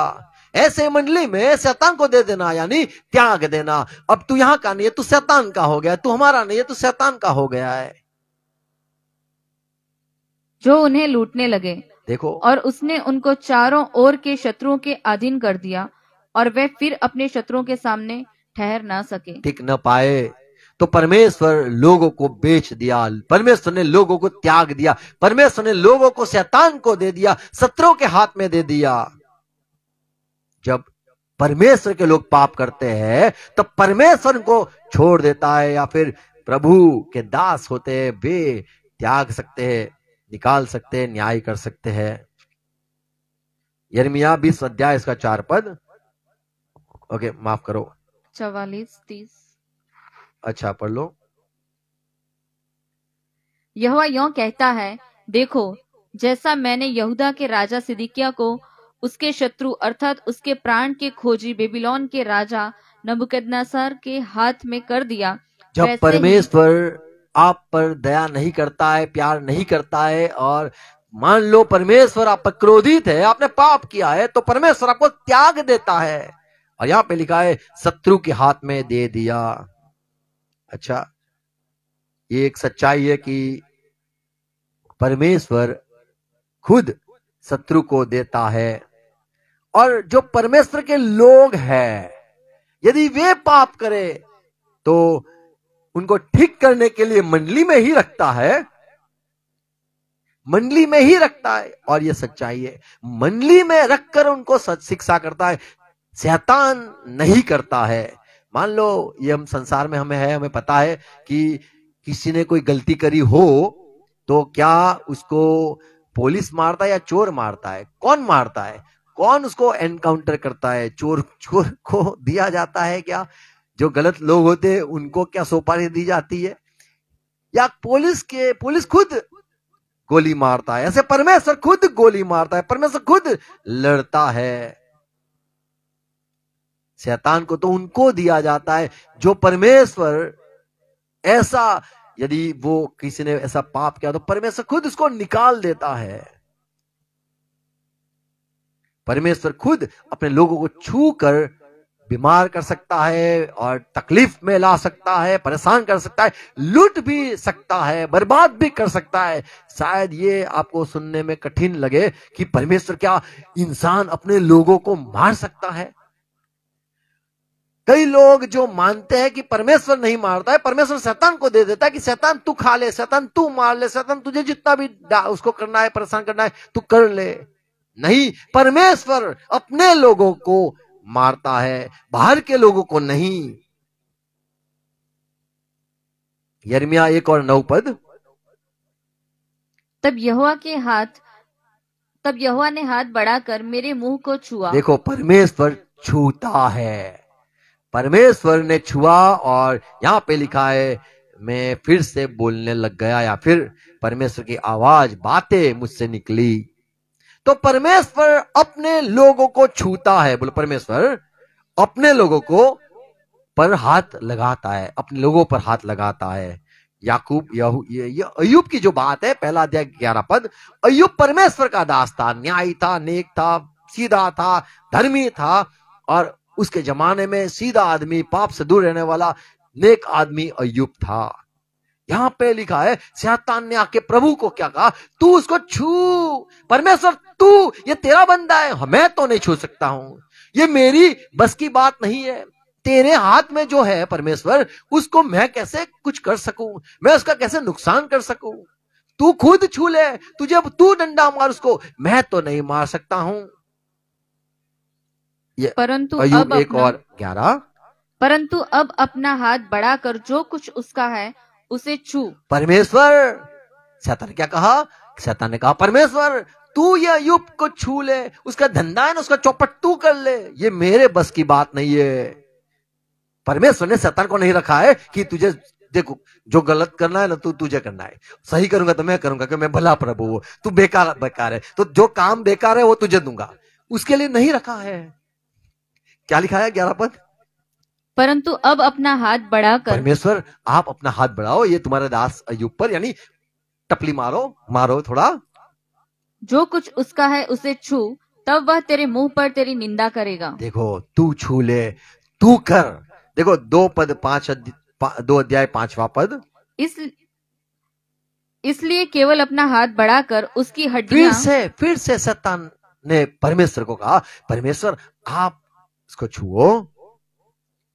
ऐसे मंडली में शैतान को दे देना यानी त्याग देना। अब तू यहां का नहीं है, तू शैतान का हो गया, तू हमारा नहीं है, तू शैतान का हो गया है।
जो उन्हें लूटने लगे
देखो,
और उसने उनको चारों ओर के शत्रुओं के अधीन कर दिया और वे फिर अपने शत्रुओं के सामने ठहर ना सके।
टिक न पाए तो परमेश्वर लोगों को बेच दिया, परमेश्वर ने लोगों को त्याग दिया, परमेश्वर ने लोगों को शैतान को दे दिया, शत्रुओं के हाथ में दे दिया। जब परमेश्वर के लोग पाप करते हैं तो परमेश्वर को छोड़ देता है, या फिर प्रभु के दास होते हैं, वे त्याग सकते हैं, निकाल सकते हैं, न्याय कर सकते हैं। यिर्मयाह 20 अध्याय इसका 4 पद, ओके माफ करो
44-30।
अच्छा पढ़ लो।
यहोवा यों कहता है, देखो जैसा मैंने यहूदा के राजा सिदकिय्याह को उसके शत्रु अर्थात उसके प्राण के खोजी बेबीलोन के राजा नबूकदनेस्सर के हाथ में कर दिया,
जब
वैसे
परमेश्वर आप पर दया नहीं करता है, प्यार नहीं करता है, और मान लो परमेश्वर आप पर क्रोधित है, आपने पाप किया है, तो परमेश्वर आपको त्याग देता है। और यहां पे लिखा है शत्रु के हाथ में दे दिया। अच्छा, ये एक सच्चाई है कि परमेश्वर खुद शत्रु को देता है। और जो परमेश्वर के लोग हैं, यदि वे पाप करे तो उनको ठीक करने के लिए मंडली में ही रखता है, मंडली में ही रखता है। और यह सच्चाई है, मंडली में रखकर उनको शिक्षा करता है, शैतान नहीं करता है। मान लो ये हम संसार में हमें पता है कि किसी ने कोई गलती करी हो तो क्या उसको पुलिस मारता है या चोर मारता है? कौन मारता है? कौन उसको एनकाउंटर करता है? चोर को दिया जाता है क्या? जो गलत लोग होते हैं उनको क्या सौंपारी दी जाती है? या पुलिस खुद गोली मारता है? ऐसे परमेश्वर खुद गोली मारता है, परमेश्वर खुद लड़ता है। शैतान को तो उनको दिया जाता है जो परमेश्वर ऐसा, यदि वो किसी ने ऐसा पाप किया तो परमेश्वर खुद उसको निकाल देता है। परमेश्वर खुद अपने लोगों को छू कर बीमार कर सकता है और तकलीफ में ला सकता है, परेशान कर सकता है, लूट भी सकता है, बर्बाद भी कर सकता है। शायद ये आपको सुनने में कठिन लगे कि परमेश्वर क्या इंसान अपने लोगों को मार सकता है? कई लोग जो मानते हैं कि परमेश्वर नहीं मारता है, परमेश्वर शैतान को दे देता है कि शैतान तू खा ले, शैतान तू मार ले, शैतान तुझे जितना भी उसको करना है, परेशान करना है, तू कर ले। नहीं, परमेश्वर अपने लोगों को मारता है, बाहर के लोगों को नहीं। यिर्मयाह 1 और 9 पद,
तब यहोवा ने हाथ बढ़ाकर मेरे मुंह को छुआ।
देखो परमेश्वर छूता है, परमेश्वर ने छुआ। और यहां पे लिखा है मैं फिर से बोलने लग गया, या फिर परमेश्वर की आवाज, बातें मुझसे निकली। तो परमेश्वर अपने लोगों को छूता है। बोलो, परमेश्वर अपने लोगों को पर हाथ लगाता है, अपने लोगों पर हाथ लगाता है। याकूब ये अय्यूब की जो बात है, पहला अध्याय 11 पद, अय्यूब परमेश्वर का दास था, न्यायी था, नेक था, सीधा था, धर्मी था। और उसके जमाने में सीधा आदमी, पाप से दूर रहने वाला नेक आदमी अय्यूब था। यहां पे लिखा है शैतान ने आके प्रभु को क्या कहा? तू उसको छू। परमेश्वर तू, ये तेरा बंदा है, मैं तो नहीं छू सकता हूं, ये मेरी बस की बात नहीं है। तेरे हाथ में जो है परमेश्वर, उसको मैं कैसे कुछ कर सकूं, मैं उसका कैसे नुकसान कर सकूं? तू खुद छू ले, तुझे तू डंडा मार उसको, मैं तो नहीं मार सकता हूं।
परंतु
अय्यूब 1 और 11,
परंतु अब अपना हाथ बढ़ाकर जो कुछ उसका है उसे छू।
परमेश्वर, शैतान ने क्या कहा? शैतान ने कहा परमेश्वर तू ये अय्यूब को छू ले, उसका धंधा है ना, उसका चौपट तू कर ले, ये मेरे बस की बात नहीं है। परमेश्वर ने शैतान को नहीं रखा है कि तुझे देखो जो गलत करना है ना तुझे करना है, सही करूंगा तो मैं करूंगा कि मैं भला प्रभु हूं, तू बेकार है तो जो काम बेकार है वो तुझे दूंगा, उसके लिए नहीं रखा है। क्या लिखा है 11 पद?
परंतु अब अपना हाथ बढ़ाकर,
परमेश्वर आप अपना हाथ बढ़ाओ ये तुम्हारे दास अय्यूब पर, यानी टपली मारो थोड़ा,
जो कुछ उसका है उसे छू, तब वह तेरे मुंह पर तेरी निंदा करेगा।
देखो तू छू ले, तू कर। देखो 2 अध्याय 5वां पद,
इसलिए केवल अपना हाथ बढ़ाकर उसकी हड्डियां,
फिर से शैतान ने परमेश्वर को कहा, परमेश्वर आप इसको छुओ,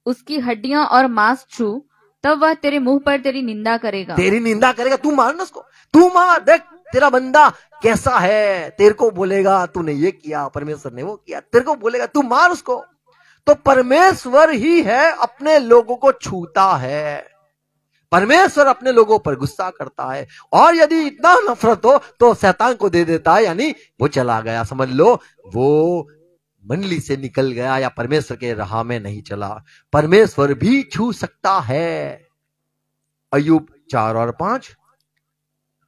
उसकी हड्डियां और मांस छू, तब वह तेरे मुंह पर तेरी निंदा करेगा।
तू मारना उसको, तू मार, देख तेरा बंदा कैसा है, तेरे को बोलेगा तूने ये किया, परमेश्वर ने वो किया, तेरे को बोलेगा तू मार उसको। तो परमेश्वर ही है अपने लोगों को छूता है, परमेश्वर अपने लोगों पर गुस्सा करता है, और यदि इतना नफरत हो तो शैतान को दे देता है, यानी वो चला गया, समझ लो वो मंडली से निकल गया या परमेश्वर के राह में नहीं चला। परमेश्वर भी छू सकता है। अय्यूब 4 और 5,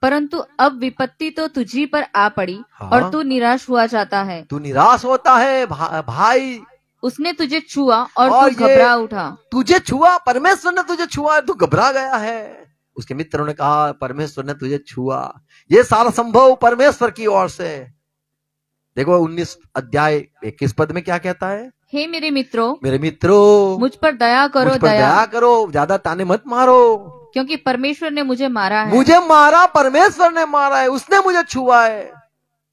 परंतु अब विपत्ति तो तुझी पर आ पड़ी,
हाँ,
और तू निराश हुआ जाता है।
तू निराश होता है भाई,
उसने तुझे छुआ और तू घबरा उठा।
तुझे छुआ, परमेश्वर ने तुझे छुआ, तू घबरा गया है। उसके मित्रों ने कहा परमेश्वर ने तुझे छुआ, ये सारा संभव परमेश्वर की ओर से। देखो 19 अध्याय 21 पद में क्या कहता है,
हे मेरे मित्रों,
मुझ
पर दया करो,
दया करो, ज्यादा ताने मत मारो,
क्योंकि परमेश्वर ने मुझे मारा है।
मुझे मारा, परमेश्वर ने मारा है, उसने मुझे छुआ है।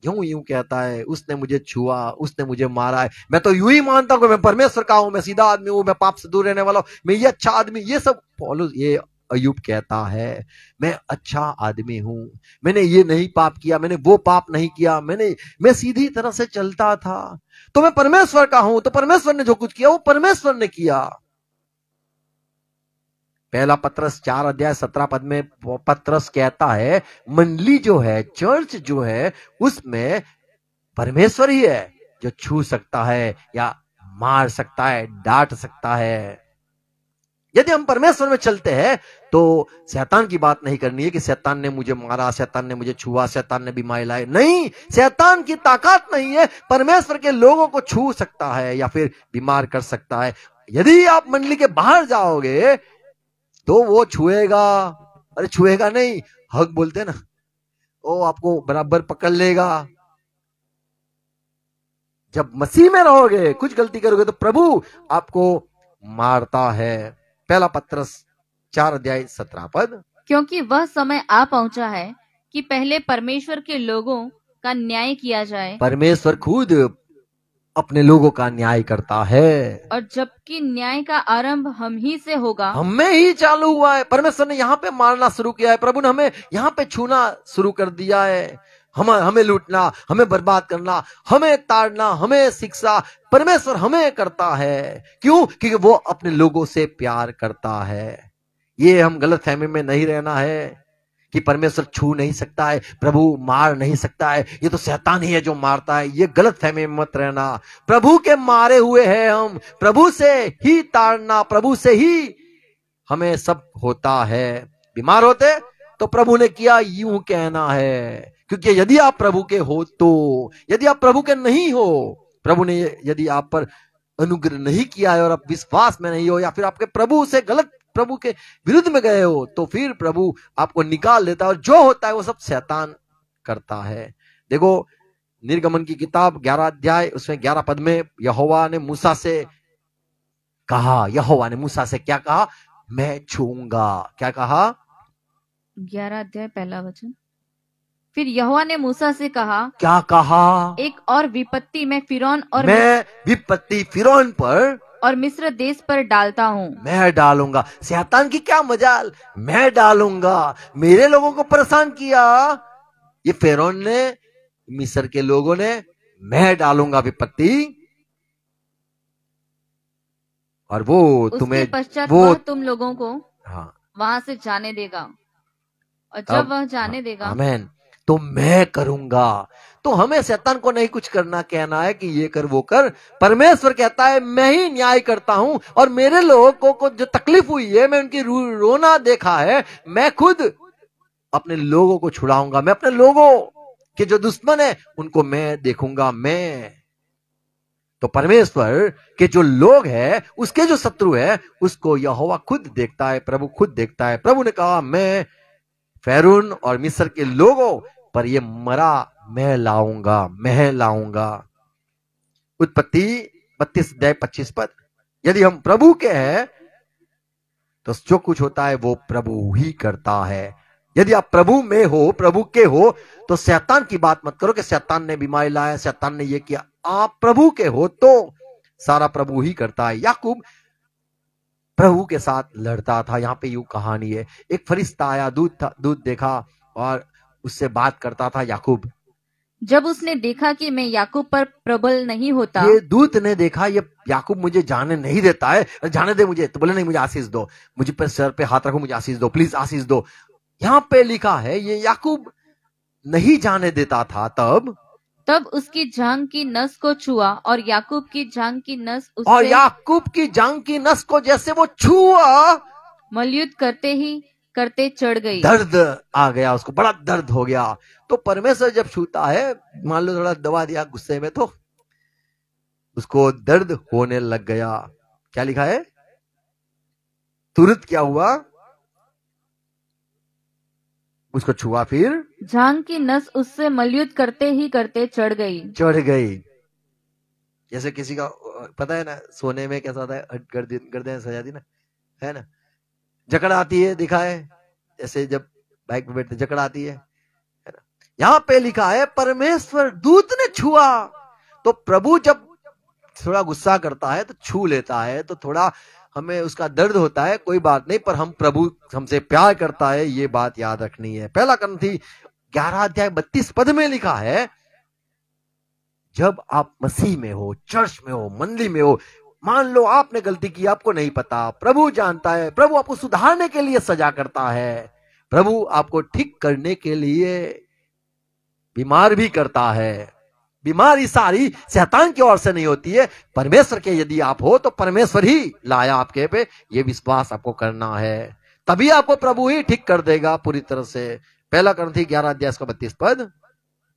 यूं कहता है, उसने मुझे छुआ, उसने मुझे मारा है। मैं तो यूं ही मानता हूं मैं परमेश्वर का हूं, मैं सीधा आदमी हूं, मैं पाप से दूर रहने वाला हूं, मैं ये अच्छा आदमी, ये सब पौलुस, ये अय्यूब कहता है मैं अच्छा आदमी हूं, मैंने ये नहीं पाप किया, मैंने वो पाप नहीं किया, मैं सीधी तरह से चलता था, तो मैं परमेश्वर का हूं, तो परमेश्वर ने जो कुछ किया वो परमेश्वर ने किया। पहला पत्रस 4 अध्याय 17 पद में पत्रस कहता है मंडली जो है, चर्च जो है, उसमें परमेश्वर ही है जो छू सकता है या मार सकता है, डांट सकता है। यदि हम परमेश्वर में चलते हैं तो शैतान की बात नहीं करनी है कि शैतान ने मुझे मारा, शैतान ने मुझे छुआ, शैतान ने बीमारी लाई, नहीं, शैतान की ताकत नहीं है, परमेश्वर के लोगों को छू सकता है या फिर बीमार कर सकता है। यदि आप मंडली के बाहर जाओगे तो वो छुएगा, अरे छुएगा नहीं, हक बोलते ना, वो आपको बराबर पकड़ लेगा। जब मसीह में रहोगे, कुछ गलती करोगे तो प्रभु आपको मारता है। पहला पत्रस 4 अध्याय 17 पद,
क्योंकि वह समय आ पहुंचा है कि पहले परमेश्वर के लोगों का न्याय किया जाए।
परमेश्वर खुद अपने लोगों का न्याय करता है, और
जबकि न्याय का आरंभ हम ही से होगा,
हमें ही चालू हुआ है। परमेश्वर ने यहाँ पे मारना शुरू किया है, प्रभु ने हमें यहाँ पे छूना शुरू कर दिया है, हमें लूटना, हमें बर्बाद करना, हमें ताड़ना, हमें शिक्षा परमेश्वर हमें करता है। क्यों? क्योंकि वो अपने लोगों से प्यार करता है। ये हम गलत फहमी में नहीं रहना है कि परमेश्वर छू नहीं सकता है, प्रभु मार नहीं सकता है, ये तो शैतान ही है जो मारता है, ये गलत फहमी में मत रहना। प्रभु के मारे हुए हैं हम, प्रभु से ही ताड़ना, प्रभु से ही हमें सब होता है। बीमार होते तो प्रभु ने किया, यूं कहना है, क्योंकि यदि आप प्रभु के हो तो, यदि आप प्रभु के नहीं हो, प्रभु ने यदि आप पर अनुग्रह नहीं किया है और आप विश्वास में नहीं हो, या फिर आपके प्रभु से गलत, प्रभु के विरुद्ध में गए हो, तो फिर प्रभु आपको निकाल देता है, और जो होता है वो सब शैतान करता है। देखो निर्गमन की किताब 11 अध्याय उसमें 11 पद में यहोवा ने मूसा से कहा, यहोवा ने मूसा से क्या कहा, मैं छूंगा। क्या कहा?
11 अध्याय पहला वचन, फिर यहोवा ने मूसा से कहा,
क्या कहा?
एक और विपत्ति मैं फिरौन
पर
और मिस्र देश पर डालता हूँ।
मैं डालूंगा। शैतान की क्या मजाल, मैं डालूंगा। मेरे लोगों को परेशान किया ये फिरौन ने, मिस्र के लोगों ने, मैं डालूंगा विपत्ति, और वो तुम्हें,
पश्चात वह तुम लोगों को
हाँ,
वहां से जाने देगा, और जब वह जाने देगा,
आमेन, तो मैं करूंगा। तो हमें शैतान को नहीं कुछ करना कहना है कि ये कर वो कर। परमेश्वर कहता है मैं ही न्याय करता हूं, और मेरे लोगों को जो तकलीफ हुई है, मैं उनकी रोना देखा है, मैं खुद अपने लोगों को छुड़ाऊंगा। मैं अपने लोगों के जो दुश्मन है उनको मैं देखूंगा। मैं तो परमेश्वर के जो लोग हैं, उसके जो शत्रु है, उसको यहोवा खुद देखता है, प्रभु खुद देखता है। प्रभु ने कहा मैं फैरून और मिस्र के लोगों पर ये मरा मैं लाऊंगा। उत्पत्ति 32:25 यदि हम प्रभु के हैं तो जो कुछ होता है वो प्रभु ही करता है। यदि आप प्रभु में हो, प्रभु के हो, तो शैतान की बात मत करो कि शैतान ने बीमारी लाया, शैतान ने ये किया। आप प्रभु के हो तो सारा प्रभु ही करता है। याकूब प्रभु के साथ लड़ता था। यहां पे यूं कहानी है, एक फरिश्ता आया, दूध देखा और उससे बात करता था। याकूब
जब उसने देखा कि मैं याकूब पर प्रबल नहीं होता,
ये दूत ने देखा ये याकूब मुझे जाने नहीं देता है, जाने दे मुझे, तो बोले नहीं, मुझे आशीष दो, मुझे पे सर पे हाथ रखो, मुझे आशीष दो, प्लीज आशीष दो। यहां पे लिखा है ये याकूब नहीं जाने देता था। तब
उसकी जांघ की नस को छुआ, और याकूब की जांघ की नस उससे,
और याकूब की जांघ की नस को जैसे वो छुआ,
मलयुद्ध करते चढ़ गई।
दर्द आ गया उसको, बड़ा दर्द हो गया। तो परमेश्वर जब छूता है, मान लो थोड़ा दबा दिया गुस्से में, तो उसको दर्द होने लग गया। क्या लिखा है? तुरंत क्या हुआ? उसको छुआ, फिर
जांघ की नस उससे मलयुद्ध करते चढ़ गई।
जैसे किसी का पता है ना, सोने में कैसा होता है, गर्दन सजा दी ना, है ना, जकड़ आती है, दिखा है जैसे जब बाइक पे बैठते जकड़ आती है ना। यहां पे लिखा है परमेश्वर दूत ने छुआ। तो प्रभु जब थोड़ा गुस्सा करता है तो छू लेता है, तो थोड़ा हमें उसका दर्द होता है, कोई बात नहीं, पर हम प्रभु हमसे प्यार करता है, ये बात याद रखनी है। पहला करंथी 11:32 में लिखा है जब आप मसीह में हो, चर्च में हो, मंडली में हो, मान लो आपने गलती की, आपको नहीं पता, प्रभु जानता है, प्रभु आपको सुधारने के लिए सजा करता है, प्रभु आपको ठीक करने के लिए बीमार भी करता है। बीमारी सारी शैतान की ओर से नहीं होती है, परमेश्वर के यदि आप हो तो परमेश्वर ही लाया आपके पे, ये विश्वास आपको करना है, तभी आपको प्रभु ही ठीक कर देगा पूरी तरह से। पहला करंथी 11:32।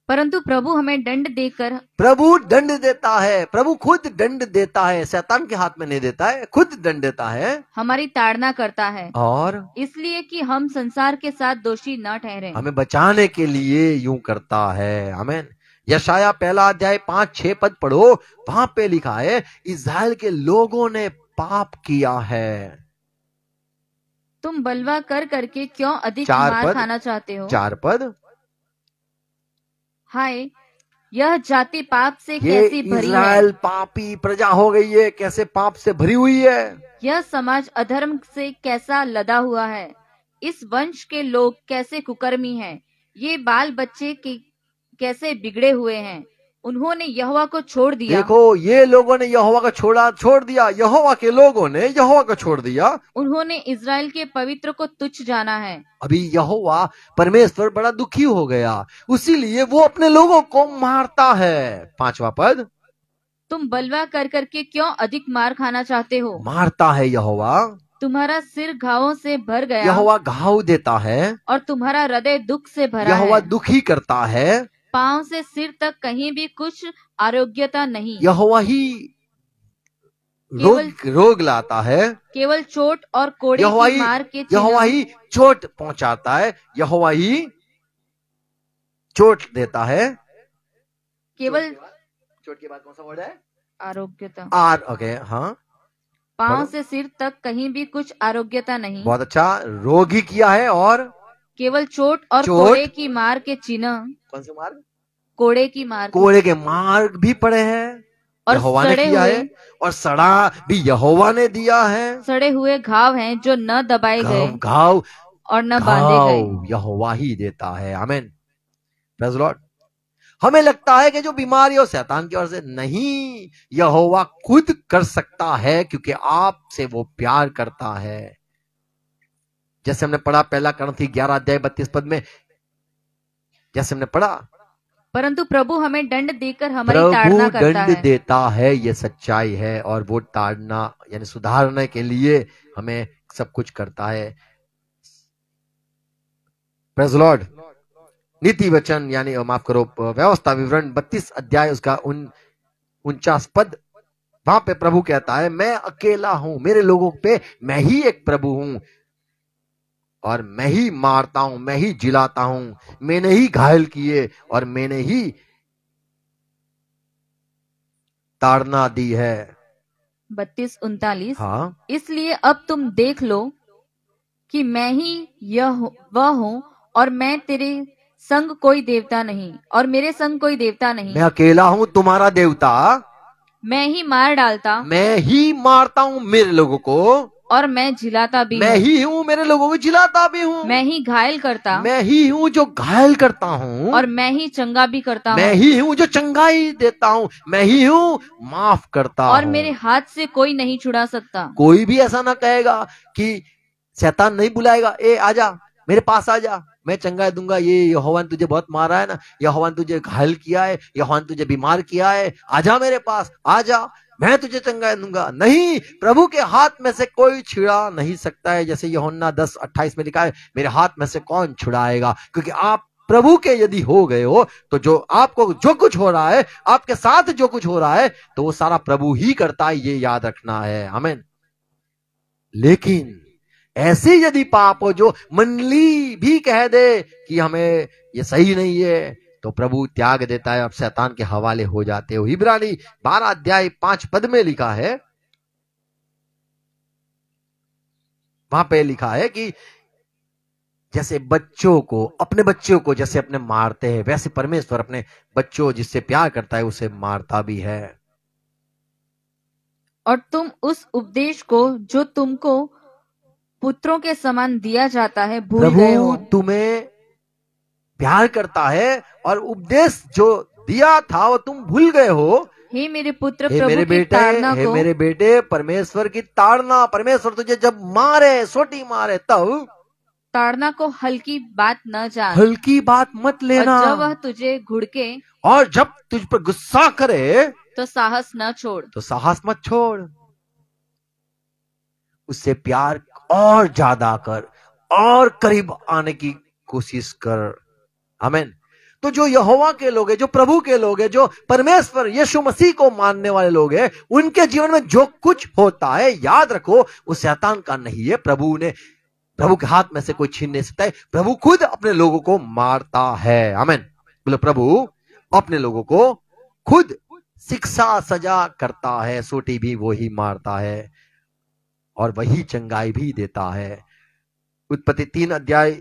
परंतु प्रभु हमें दंड देकर,
प्रभु दंड देता है, प्रभु खुद दंड देता है, शैतान के हाथ में नहीं देता है, खुद दंड देता है,
हमारी ताड़ना करता है, और इसलिए कि हम संसार के साथ दोषी न ठहरे,
हमें बचाने के लिए यूं करता है। आमीन। यशाया 1:5-6 पढ़ो, वहां पे लिखा है इस्राएल के लोगों ने पाप किया है।
तुम बलवा करके क्यों अधिक मार खाना चाहते हो?
4
हाय, यह जाति पाप से कैसी भरी है।
इस्राएल पापी प्रजा हो गई है, कैसे पाप से भरी हुई है।
यह समाज अधर्म से कैसा लदा हुआ है। इस वंश के लोग कैसे कुकर्मी हैं। ये बाल बच्चे कैसे बिगड़े हुए हैं। उन्होंने यहोवा को छोड़ दिया।
देखो, ये लोगों ने यहोवा को छोड़ दिया, यहोवा के लोगों ने यहोवा को छोड़ दिया।
उन्होंने इज़राइल के पवित्र को तुच्छ जाना है।
अभी यहोवा परमेश्वर बड़ा दुखी हो गया, उसीलिए वो अपने लोगों को मारता है। 5वां पद,
तुम बलवा करके क्यों अधिक मार खाना चाहते हो।
मारता है यहोवा,
तुम्हारा सिर घावों से भर गया।
यहोवा घाव देता है,
और तुम्हारा हृदय दुख से भरा है।
यहोवा दुखी करता है।
पांव से सिर तक कहीं भी कुछ आरोग्यता नहीं।
यहोवा ही रोग लाता है।
केवल चोट और कोड़े की मार के
यहोवा ही चोट पहुंचाता है, यहोवा ही चोट देता है।
केवल
चोट के बाद कौन सा वर्ड है?
आरोग्यता।
ओके, हाँ।
पांव से सिर तक कहीं भी कुछ आरोग्यता नहीं।
बहुत अच्छा, रोग ही किया है, और
केवल चोट और कोड़े की मार के चिन्ह।
कौन से मार्ग?
कोड़े की मार।
कोड़े के मार्ग भी पड़े हैं, और यहोवा ने किया है, और सड़ा भी यहोवा ने दिया है।
सड़े हुए घाव हैं जो न दबाए गए,
घाव
और न बांधे गए,
यहोवा ही देता है। आमीन, प्रेज़ लॉर्ड। हमें लगता है कि जो बीमारी हो शैतान की ओर से, नहीं, यहोवा खुद कर सकता है, क्योंकि आपसे वो प्यार करता है। जैसे हमने पढ़ा पहला करंथी 11:32 में, जैसे हमने पढ़ा,
परंतु प्रभु हमें दंड देकर हमारी
प्रभु
ताड़ना करता
दंड
है।
देता है, ये सच्चाई है। और वो ताड़ना यानी सुधारने के लिए हमें सब कुछ करता है। Praise the Lord. नीति वचन यानी माफ करो, व्यवस्था विवरण 32 अध्याय उसका 49 पद, वहां पे प्रभु कहता है मैं अकेला हूं, मेरे लोगों पे मैं ही एक प्रभु हूं, और मैं ही मारता हूं, मैं ही जिलाता हूं, मैंने ही घायल किए और मैंने ही ताड़ना दी है।
32-39।
हाँ,
इसलिए अब तुम देख लो कि मैं ही वह हूँ, और मैं तेरे संग कोई देवता नहीं, और मेरे संग कोई देवता नहीं।
मैं अकेला हूं तुम्हारा देवता,
मैं ही मार डालता
मैं ही मारता हूं मेरे लोगों को,
और मैं जिलाता भी
मैं
हूँ।
ही हूं मेरे लोगों को जिलाता भी हूं,
मैं ही घायल करता
मैं ही हूं जो घायल करता हूं,
और मैं ही चंगा भी करता
मैं
हूँ,
ही हूं जो चंगाई देता हूं, मैं ही हूं माफ करता
और
हूं।
मेरे हाथ से कोई नहीं छुड़ा सकता।
कोई भी ऐसा ना कहेगा कि शैतान नहीं बुलाएगा, ए आजा मेरे पास आजा, मैं चंगा दूंगा, ये यहोवा ने तुझे बहुत मारा है ना, यहोवा ने तुझे घायल किया है, यहोवा ने तुझे बीमार किया है, आजा मेरे पास आजा, मैं तुझे चंगा दूंगा। नहीं, प्रभु के हाथ में से कोई छुड़ा नहीं सकता है। जैसे यूहन्ना 10:28 में लिखा है, मेरे हाथ में से कौन छुड़ाएगा, क्योंकि आप प्रभु के यदि हो गए हो तो जो आपको जो कुछ हो रहा है, आपके साथ जो कुछ हो रहा है, तो वो सारा प्रभु ही करता है, ये याद रखना है। आमीन। लेकिन ऐसे यदि पाप हो जो मंडली भी कह दे कि हमें ये सही नहीं है, तो प्रभु त्याग देता है, अब शैतान के हवाले हो जाते हो। इब्रानी 12 अध्याय 5 पद में लिखा है, वहां पे लिखा है कि जैसे बच्चों को, अपने बच्चों को जैसे अपने मारते हैं, वैसे परमेश्वर अपने बच्चों जिससे प्यार करता है उसे मारता भी है।
और तुम उस उपदेश को जो तुमको पुत्रों के समान दिया जाता है भूल गए हो।
प्रभु तुम्हें प्यार करता है और उपदेश जो दिया था वो तुम भूल गए हो।
हे मेरे पुत्र,
हे
प्रभु
मेरे
की
बेटे,
ताड़ना
हे
को,
मेरे बेटे, परमेश्वर की ताड़ना, परमेश्वर तुझे जब मारे, सोटी मारे, तब
ताड़ना को हल्की बात न जान।
हल्की बात मत
और
लेना,
जब वह तुझे घुड़के
और जब तुझ पर गुस्सा करे
तो साहस न छोड़।
तो साहस मत छोड़, उससे प्यार और ज्यादा कर, और करीब आने की कोशिश कर। आमीन। तो जो यहोवा के लोग हैं, जो प्रभु के लोग हैं, जो परमेश्वर यीशु मसीह को मानने वाले लोग हैं, उनके जीवन में जो कुछ होता है, याद रखो वो शैतान का नहीं है। प्रभु के हाथ में से कोई छीन नहीं सकता है। प्रभु खुद अपने लोगों को मारता है। आमीन। बोले, प्रभु अपने लोगों को खुद शिक्षा सजा करता है, सोटी भी वही मारता है और वही चंगाई भी देता है। उत्पत्ति 3 अध्याय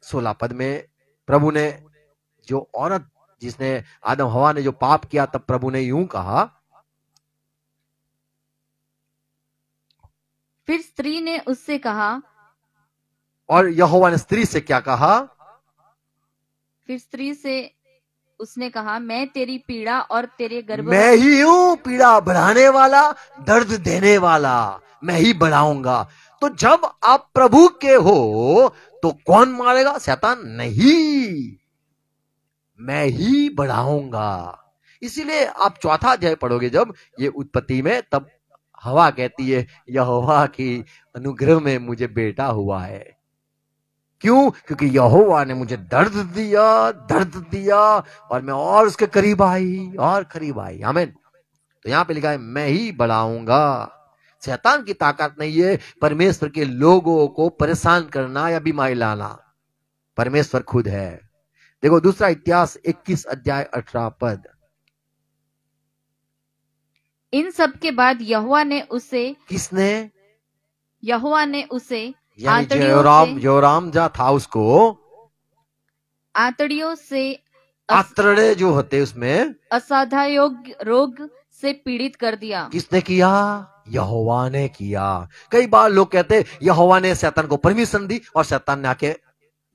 16 पद में प्रभु ने जो औरत, जिसने आदम हवा ने जो पाप किया, तब प्रभु ने यूं कहा,
फिर स्त्री ने उससे कहा,
और यहोवा ने स्त्री से क्या कहा?
फिर स्त्री से उसने कहा, मैं तेरी पीड़ा और तेरे गर्भ,
मैं ही हूं पीड़ा बढ़ाने वाला, दर्द देने वाला, मैं ही बढ़ाऊंगा। तो जब आप प्रभु के हो तो कौन मारेगा? शैतान नहीं, मैं ही बढ़ाऊंगा। इसीलिए आप 4था अध्याय पढ़ोगे जब, ये उत्पत्ति में, तब हवा कहती है, यहोवा की अनुग्रह में मुझे बेटा हुआ है। क्यों? क्योंकि यहोवा ने मुझे दर्द दिया और मैं और उसके करीब आई और करीब आई। आमीन। तो यहां पे लिखा है, मैं ही बढ़ाऊंगा। शैतान की ताकत नहीं है परमेश्वर के लोगों को परेशान करना या बीमारी लाना, परमेश्वर खुद है। देखो दूसरा इतिहास 21 अध्याय 18 पद।
इन सब के बाद यहोवा ने उसे,
किसने?
यहोवा ने उसे
यानी
आंतड़ियों
जोराम जा था, उसको
से
आंतड़े जो होते उसमें
असाध्य रोग से पीड़ित कर दिया।
किसने किया? यहोवा ने किया। कई बार लोग कहते यहोवा ने शैतान को परमिशन दी और शैतान ने आके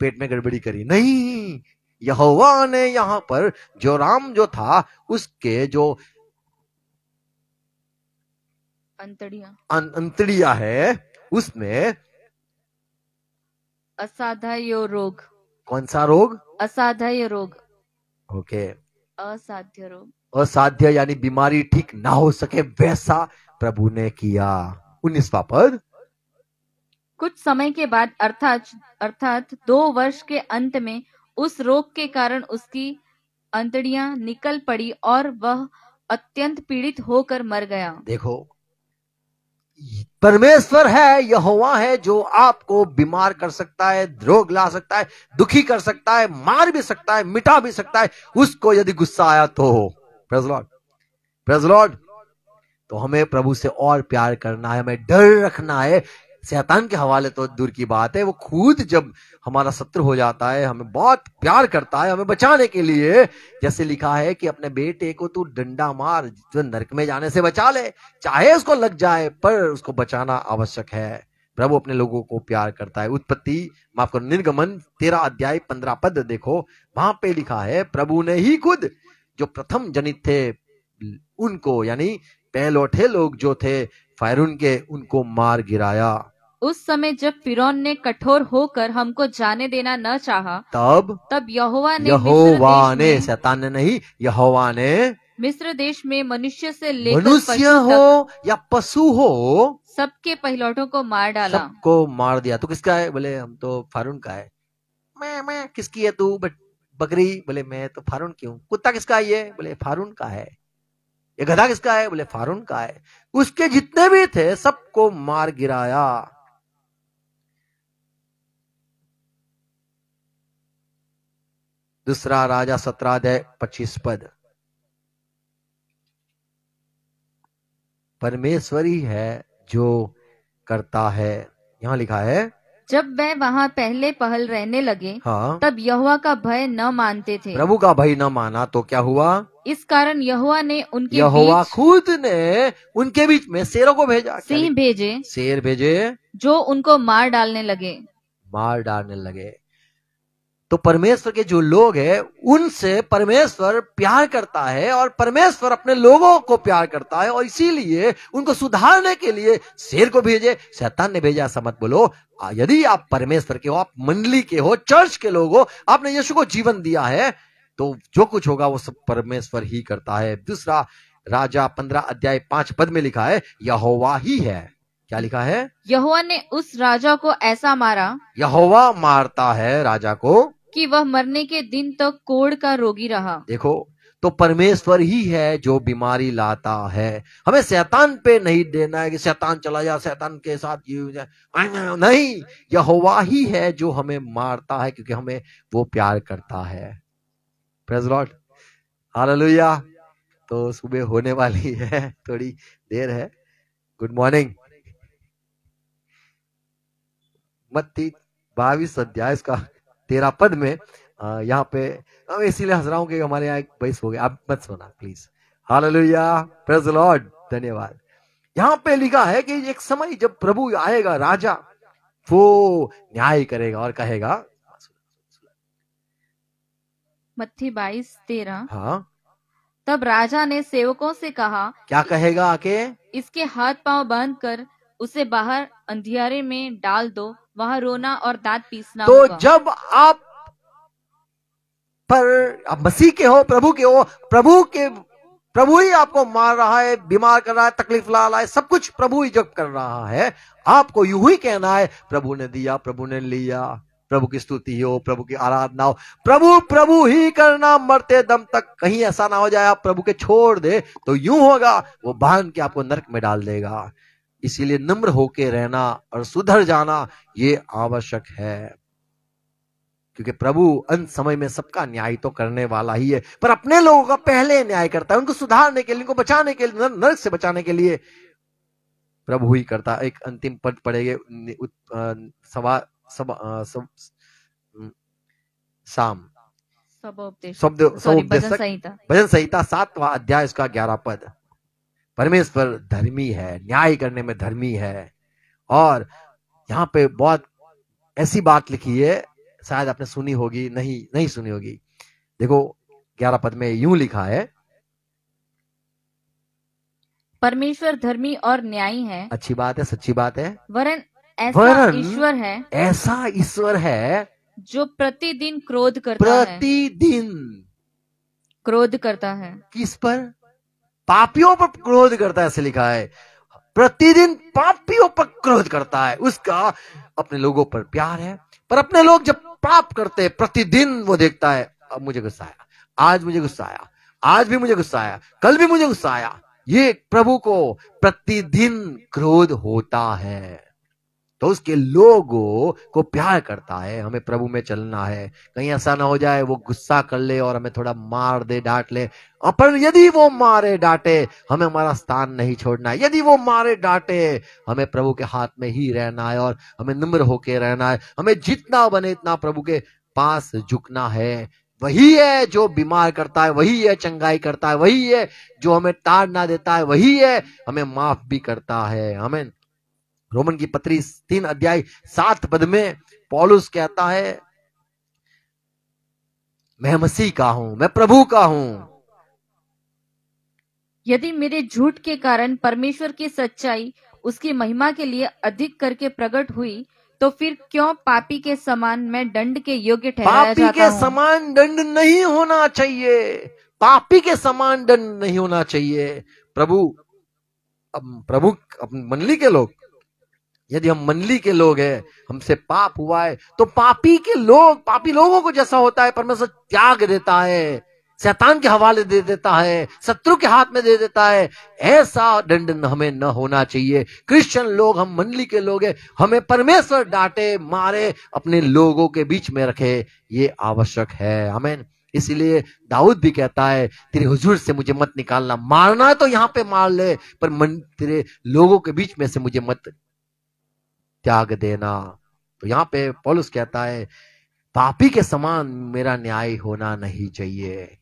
पेट में गड़बड़ी करी। नहीं, यहोवा ने यहां पर जोराम जो था उसके जो अंतड़िया है उसमें
असाध्य रोग।
कौन सा रोग?
असाध्य रोग,
ओके,
असाध्य रोग,
असाध्य यानी बीमारी ठीक ना हो सके वैसा प्रभु ने किया। 19वां पद,
कुछ समय के बाद अर्थात 2 वर्ष के अंत में उस रोग के कारण उसकी अंतड़ियां निकल पड़ी और वह अत्यंत पीड़ित होकर मर गया।
देखो, परमेश्वर है, यहोवा है, जो आपको बीमार कर सकता है, रोग ला सकता है, दुखी कर सकता है, मार भी सकता है, मिटा भी सकता है। उसको यदि गुस्सा आया तो प्रेज़ लॉर्ड, प्रेज़ लॉर्ड, तो हमें प्रभु से और प्यार करना है, हमें डर रखना है। शैतान के हवाले तो दूर की बात है, वो खुद जब हमारा शत्रु हो जाता है हमें बहुत प्यार करता है, हमें बचाने के लिए, जैसे लिखा है कि अपने बेटे को तू डंडा मार, जो नरक में जाने से बचा ले, चाहे उसको लग जाए पर उसको बचाना आवश्यक है। प्रभु अपने लोगों को प्यार करता है। उत्पत्ति, माफ करो, निर्गमन 13 अध्याय 15 पद देखो, वहां पे लिखा है, प्रभु ने ही खुद जो प्रथम जनित थे उनको, यानी पहलौठे लोग जो थे फ़िरौन के, उनको मार गिराया।
उस समय जब फिरौन ने कठोर होकर हमको जाने देना न चाहा,
तब
यहोवा
ने, शैतान ने नहीं, यहोवा ने
मिस्र देश में मनुष्य से लेकर
मनुष्य हो या पशु हो,
सबके पहिलौठों को मार डाला।
सबको मार दिया। तो किसका है? बोले हम तो फ़िरौन का है। मैं किसकी है तू? बकरी? बोले मैं तो फ़िरौन की हूँ। कुत्ता किसका है ये? बोले फ़िरौन का है। ये गधा किसका है? बोले फ़िरौन का है। उसके जितने भी थे सबको मार गिराया। दूसरा राजा 17 अध्याय 25 पद, परमेश्वर ही है जो करता है। यहां लिखा है,
जब वह वहां पहले पहल रहने लगे,
हाँ,
तब यहोवा का भय न मानते थे।
प्रभु का भय न माना तो क्या हुआ?
इस कारण यहोवा ने उनके
यहोवा
बीच
खुद ने उनके बीच में शेरों को भेजा,
सिंह भेजे,
शेर भेजे,
जो उनको मार डालने लगे।
तो परमेश्वर के जो लोग हैं उनसे परमेश्वर प्यार करता है, और परमेश्वर अपने लोगों को प्यार करता है, और इसीलिए उनको सुधारने के लिए शेर को भेजे। शैतान ने भेजा ऐसा मत बोलो। यदि आप परमेश्वर के हो, आप मंडली के हो, चर्च के लोग हो, आपने यीशु को जीवन दिया है, तो जो कुछ होगा वो सब परमेश्वर ही करता है। दूसरा राजा 15 अध्याय 5 पद में लिखा है, यहोवा ही है। क्या लिखा है?
यहोवा ने उस राजा को ऐसा मारा,
यहोवा मारता है राजा को,
कि वह मरने के दिन तक कोढ़ का रोगी रहा। देखो,
तो परमेश्वर ही है जो बीमारी लाता है। हमें शैतान पे नहीं देना है कि शैतान चला जा, शैतान के साथ नहीं, यहोवा ही है जो हमें मारता है, क्योंकि हमें वो प्यार करता है। Praise Lord, hallelujah. तो सुबह होने वाली है, थोड़ी देर है। Good morning. मत्ती 22 अध्याय का 13 पद में यहाँ पे मैं इसीलिए हंस रहा हूं कि हमारे यहाँ एक बहस हो गया। आप मत सुना please. Hallelujah, praise the Lord, धन्यवाद। यहाँ पे लिखा है कि एक समय जब प्रभु आएगा, राजा, वो न्याय करेगा और कहेगा,
मत्ती 22:13,
हाँ,
तब राजा ने सेवकों से कहा,
क्या कहेगा आके? इसके
हाथ पांव बांध कर उसे बाहर अंधियारे में डाल दो, वहां रोना और दांत पीसना
तो
होगा।
जब आप मसीह के हो, प्रभु के हो, प्रभु ही आपको मार रहा है, बीमार कर रहा है, तकलीफ ला रहा है, सब कुछ प्रभु ही जब कर रहा है, आपको यूं ही कहना है, प्रभु ने दिया, प्रभु ने लिया, प्रभु की स्तुति हो, प्रभु की आराधना हो, प्रभु ही करना मरते दम तक। कहीं ऐसा ना हो जाए आप प्रभु के छोड़ दे, तो यूं होगा वो बांध के आपको नरक में डाल देगा। इसीलिए नम्र होके रहना और सुधर जाना ये आवश्यक है, क्योंकि प्रभु अंत समय में सबका न्याय तो करने वाला ही है, पर अपने लोगों का पहले न्याय करता है, उनको सुधारने के लिए, उनको बचाने के लिए, नरक से बचाने के लिए प्रभु ही करता है। एक अंतिम पद पढ़ेंगे, भजन संहिता 7वां अध्याय इसका 11 पद। परमेश्वर धर्मी है, न्याय करने में धर्मी है। और यहाँ पे बहुत ऐसी बात लिखी है, शायद आपने सुनी होगी, नहीं सुनी होगी। देखो 11 पद में यूं लिखा है,
परमेश्वर धर्मी और न्यायी है।
अच्छी बात है, सच्ची बात है।
वरन ऐसा ईश्वर है,
ऐसा ईश्वर है
जो प्रतिदिन क्रोध करता है।
प्रतिदिन
क्रोध करता है।
किस पर? पापियों पर क्रोध करता है, ऐसे लिखा है। प्रतिदिन पापियों पर क्रोध करता है। उसका अपने लोगों पर प्यार है, पर अपने लोग जब पाप करते हैं प्रतिदिन वो देखता है, अब मुझे गुस्सा आया, आज मुझे गुस्सा आया, आज भी मुझे गुस्सा आया, कल भी मुझे गुस्सा आया। ये प्रभु को प्रतिदिन क्रोध होता है, तो उसके लोगों को प्यार करता है। हमें प्रभु में चलना है, कहीं ऐसा ना हो जाए वो गुस्सा कर ले और हमें थोड़ा मार दे, डांट ले। और पर यदि वो मारे डांटे, हमें हमारा स्थान नहीं छोड़ना है। यदि वो मारे डांटे, हमें प्रभु के हाथ में ही रहना है और हमें नम्र होके रहना है। हमें जितना बने इतना प्रभु के पास झुकना है। वही है जो बीमार करता है, वही है चंगाई करता है, वही है जो हमें ताड़ना देता है, वही है हमें माफ भी करता है। हमें रोमन की पत्री 3 अध्याय 7 पद में पौलुस कहता है, मैं मसीह का हूं, मैं प्रभु का हूं।
यदि मेरे झूठ के कारण परमेश्वर की सच्चाई उसकी महिमा के लिए अधिक करके प्रकट हुई, तो फिर क्यों पापी के समान मैं दंड के योग्य ठहराया
पापी
जाता
के
हूं?
समान दंड नहीं होना चाहिए। पापी के समान दंड नहीं होना चाहिए। प्रभु मंडली के लोग, यदि हम मंडली के लोग हैं, हमसे पाप हुआ है, तो पापी लोगों को जैसा होता है परमेश्वर त्याग देता है, शैतान के हवाले दे देता है, शत्रु के हाथ में दे देता है। ऐसा दंड हमें न होना चाहिए। क्रिश्चियन लोग, हम मंडली के लोग हैं, हमें परमेश्वर डांटे, मारे, अपने लोगों के बीच में रखे, ये आवश्यक है। आमीन। इसलिए दाऊद भी कहता है, तेरे हुजूर से मुझे मत निकालना, मारना है तो यहां पे मार ले, पर तेरे लोगों के बीच में से मुझे मत त्याग देना। तो यहां पे पौलुस कहता है, पापी के समान मेरा न्याय होना नहीं चाहिए।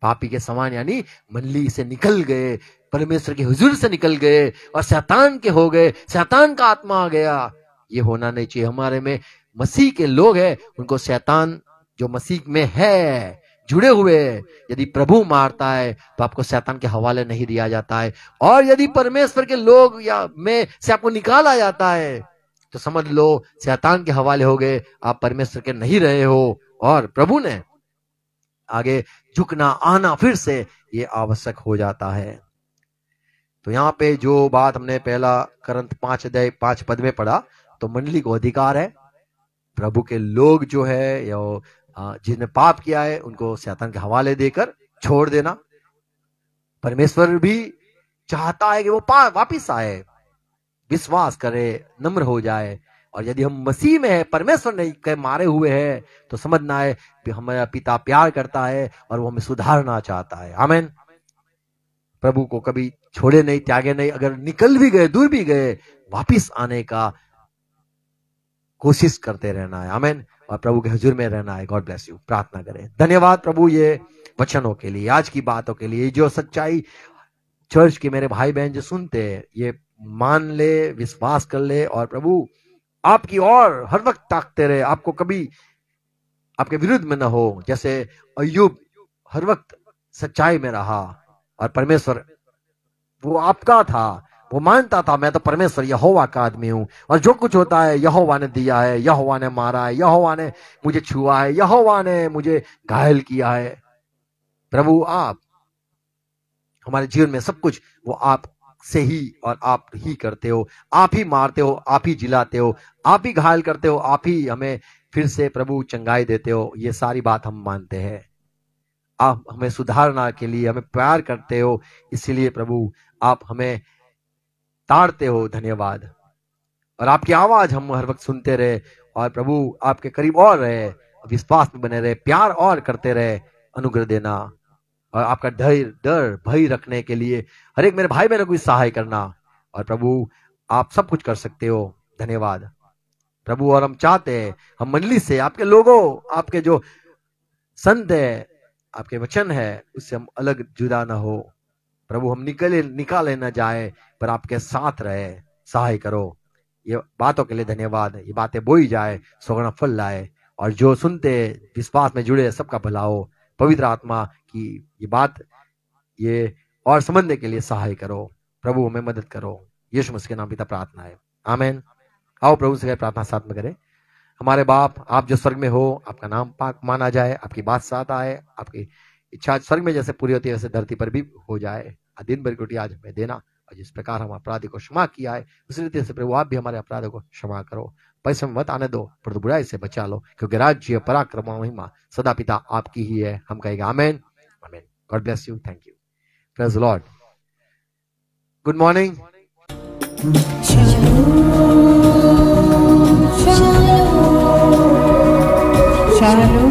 पापी के समान यानी मंडली से निकल गए, परमेश्वर के हुजूर से निकल गए और शैतान के हो गए, शैतान का आत्मा आ गया, ये होना नहीं चाहिए। हमारे में मसीह के लोग हैं, उनको शैतान जो मसीह में है, जुड़े हुए, यदि प्रभु मारता है तो आपको शैतान के हवाले नहीं दिया जाता है। और यदि परमेश्वर के लोग या में से आपको निकाला जाता है, तो समझ लो शैतान के हवाले हो गए, आप परमेश्वर के नहीं रहे हो। और प्रभु ने आगे झुकना, आना फिर से ये आवश्यक हो जाता है। तो यहाँ पे जो बात हमने पहला करंत 5 अध्याय 5 पद में पढ़ा, तो मंडली को अधिकार है, प्रभु के लोग जो है या जिसने पाप किया है उनको शैतान के हवाले देकर छोड़ देना। परमेश्वर भी चाहता है कि वो वापिस आए, विश्वास करे, नम्र हो जाए। और यदि हम मसीह में है, परमेश्वर ने के मारे हुए हैं, तो समझना है कि हमारा पिता प्यार करता है और वो हमें सुधारना चाहता है। आमीन। प्रभु को कभी छोड़े नहीं, त्यागे नहीं। अगर निकल भी गए, दूर भी गए, वापिस आने का कोशिश करते रहना है। आमीन। और प्रभु के हुजूर में रहना है। God bless you. प्रार्थना करें। धन्यवाद प्रभु ये वचनों के लिए, आज की बातों के लिए, जो सच्चाई चर्च के मेरे भाई बहन जो सुनते हैं, ये मान ले, विश्वास कर ले, और प्रभु आपकी ओर हर वक्त ताकते रहे, आपको कभी आपके विरुद्ध में न हो। जैसे अय्यूब हर वक्त सच्चाई में रहा और परमेश्वर वो आपका था, वो मानता था मैं तो परमेश्वर यहोवा का आदमी हूं, और जो कुछ होता है यहोवा ने दिया है, यहोवा ने मारा है, यहोवा ने मुझे छुआ है, यहोवा ने मुझे घायल किया है। प्रभु आप हमारे जीवन में सब कुछ वो आप से ही और आप ही करते हो। आप ही मारते हो, आप ही जिलाते हो, आप ही घायल करते हो, आप ही हमें फिर से प्रभु चंगाई देते हो। ये सारी बात हम मानते हैं। आप हमें सुधारना के लिए हमें प्यार करते हो, इसीलिए प्रभु आप हमें ताड़ते हो। धन्यवाद। और आपकी आवाज हम हर वक्त सुनते रहे, और प्रभु आपके करीब और रहे, विश्वास में बने रहे, प्यार और करते रहे। अनुग्रह देना और आपका डर भय रखने के लिए हर एक मेरे भाई बहनों को सहाय करना। और प्रभु आप सब कुछ कर सकते हो। धन्यवाद प्रभु। और हम चाहते हैं हम मंडली से, आपके लोगों, आपके जो संत है, आपके वचन है, उससे हम अलग जुदा ना हो। प्रभु हम निकाले न जाए, पर आपके साथ रहे, सहाय करो। ये बातों के लिए धन्यवाद। ये बातें बोई जाए, सौगुना फल लाए, और जो सुनते विश्वास में जुड़े सबका भला हो। पवित्र आत्मा की ये बात ये और समझने के लिए सहाय करो। प्रभु हमें मदद करो। यीशु मसीह के नाम पिता प्रार्थना है। आमीन। आओ प्रभु से प्रार्थना साथ में करें। हमारे बाप, आप जो स्वर्ग में हो, आपका नाम पाक माना जाए, आपकी बात साथ आए, आपकी इच्छा स्वर्ग में जैसे पूरी होती है वैसे धरती पर भी हो जाए। दिन भर की रोटी आज हमें देना, और जिस प्रकार हम अपराधी को क्षमा किया है उसी रीति से प्रभु आप भी हमारे अपराधों को क्षमा करो। परिश्रम मत आने दो, परंतु बुराई से बचा लो, क्योंकि राज्य, पराक्रम और महिमा सदा पिता आपकी ही है। हम कहेंगे amen, amen. God bless you, thank you, praise the lord. Good morning.
Shalom.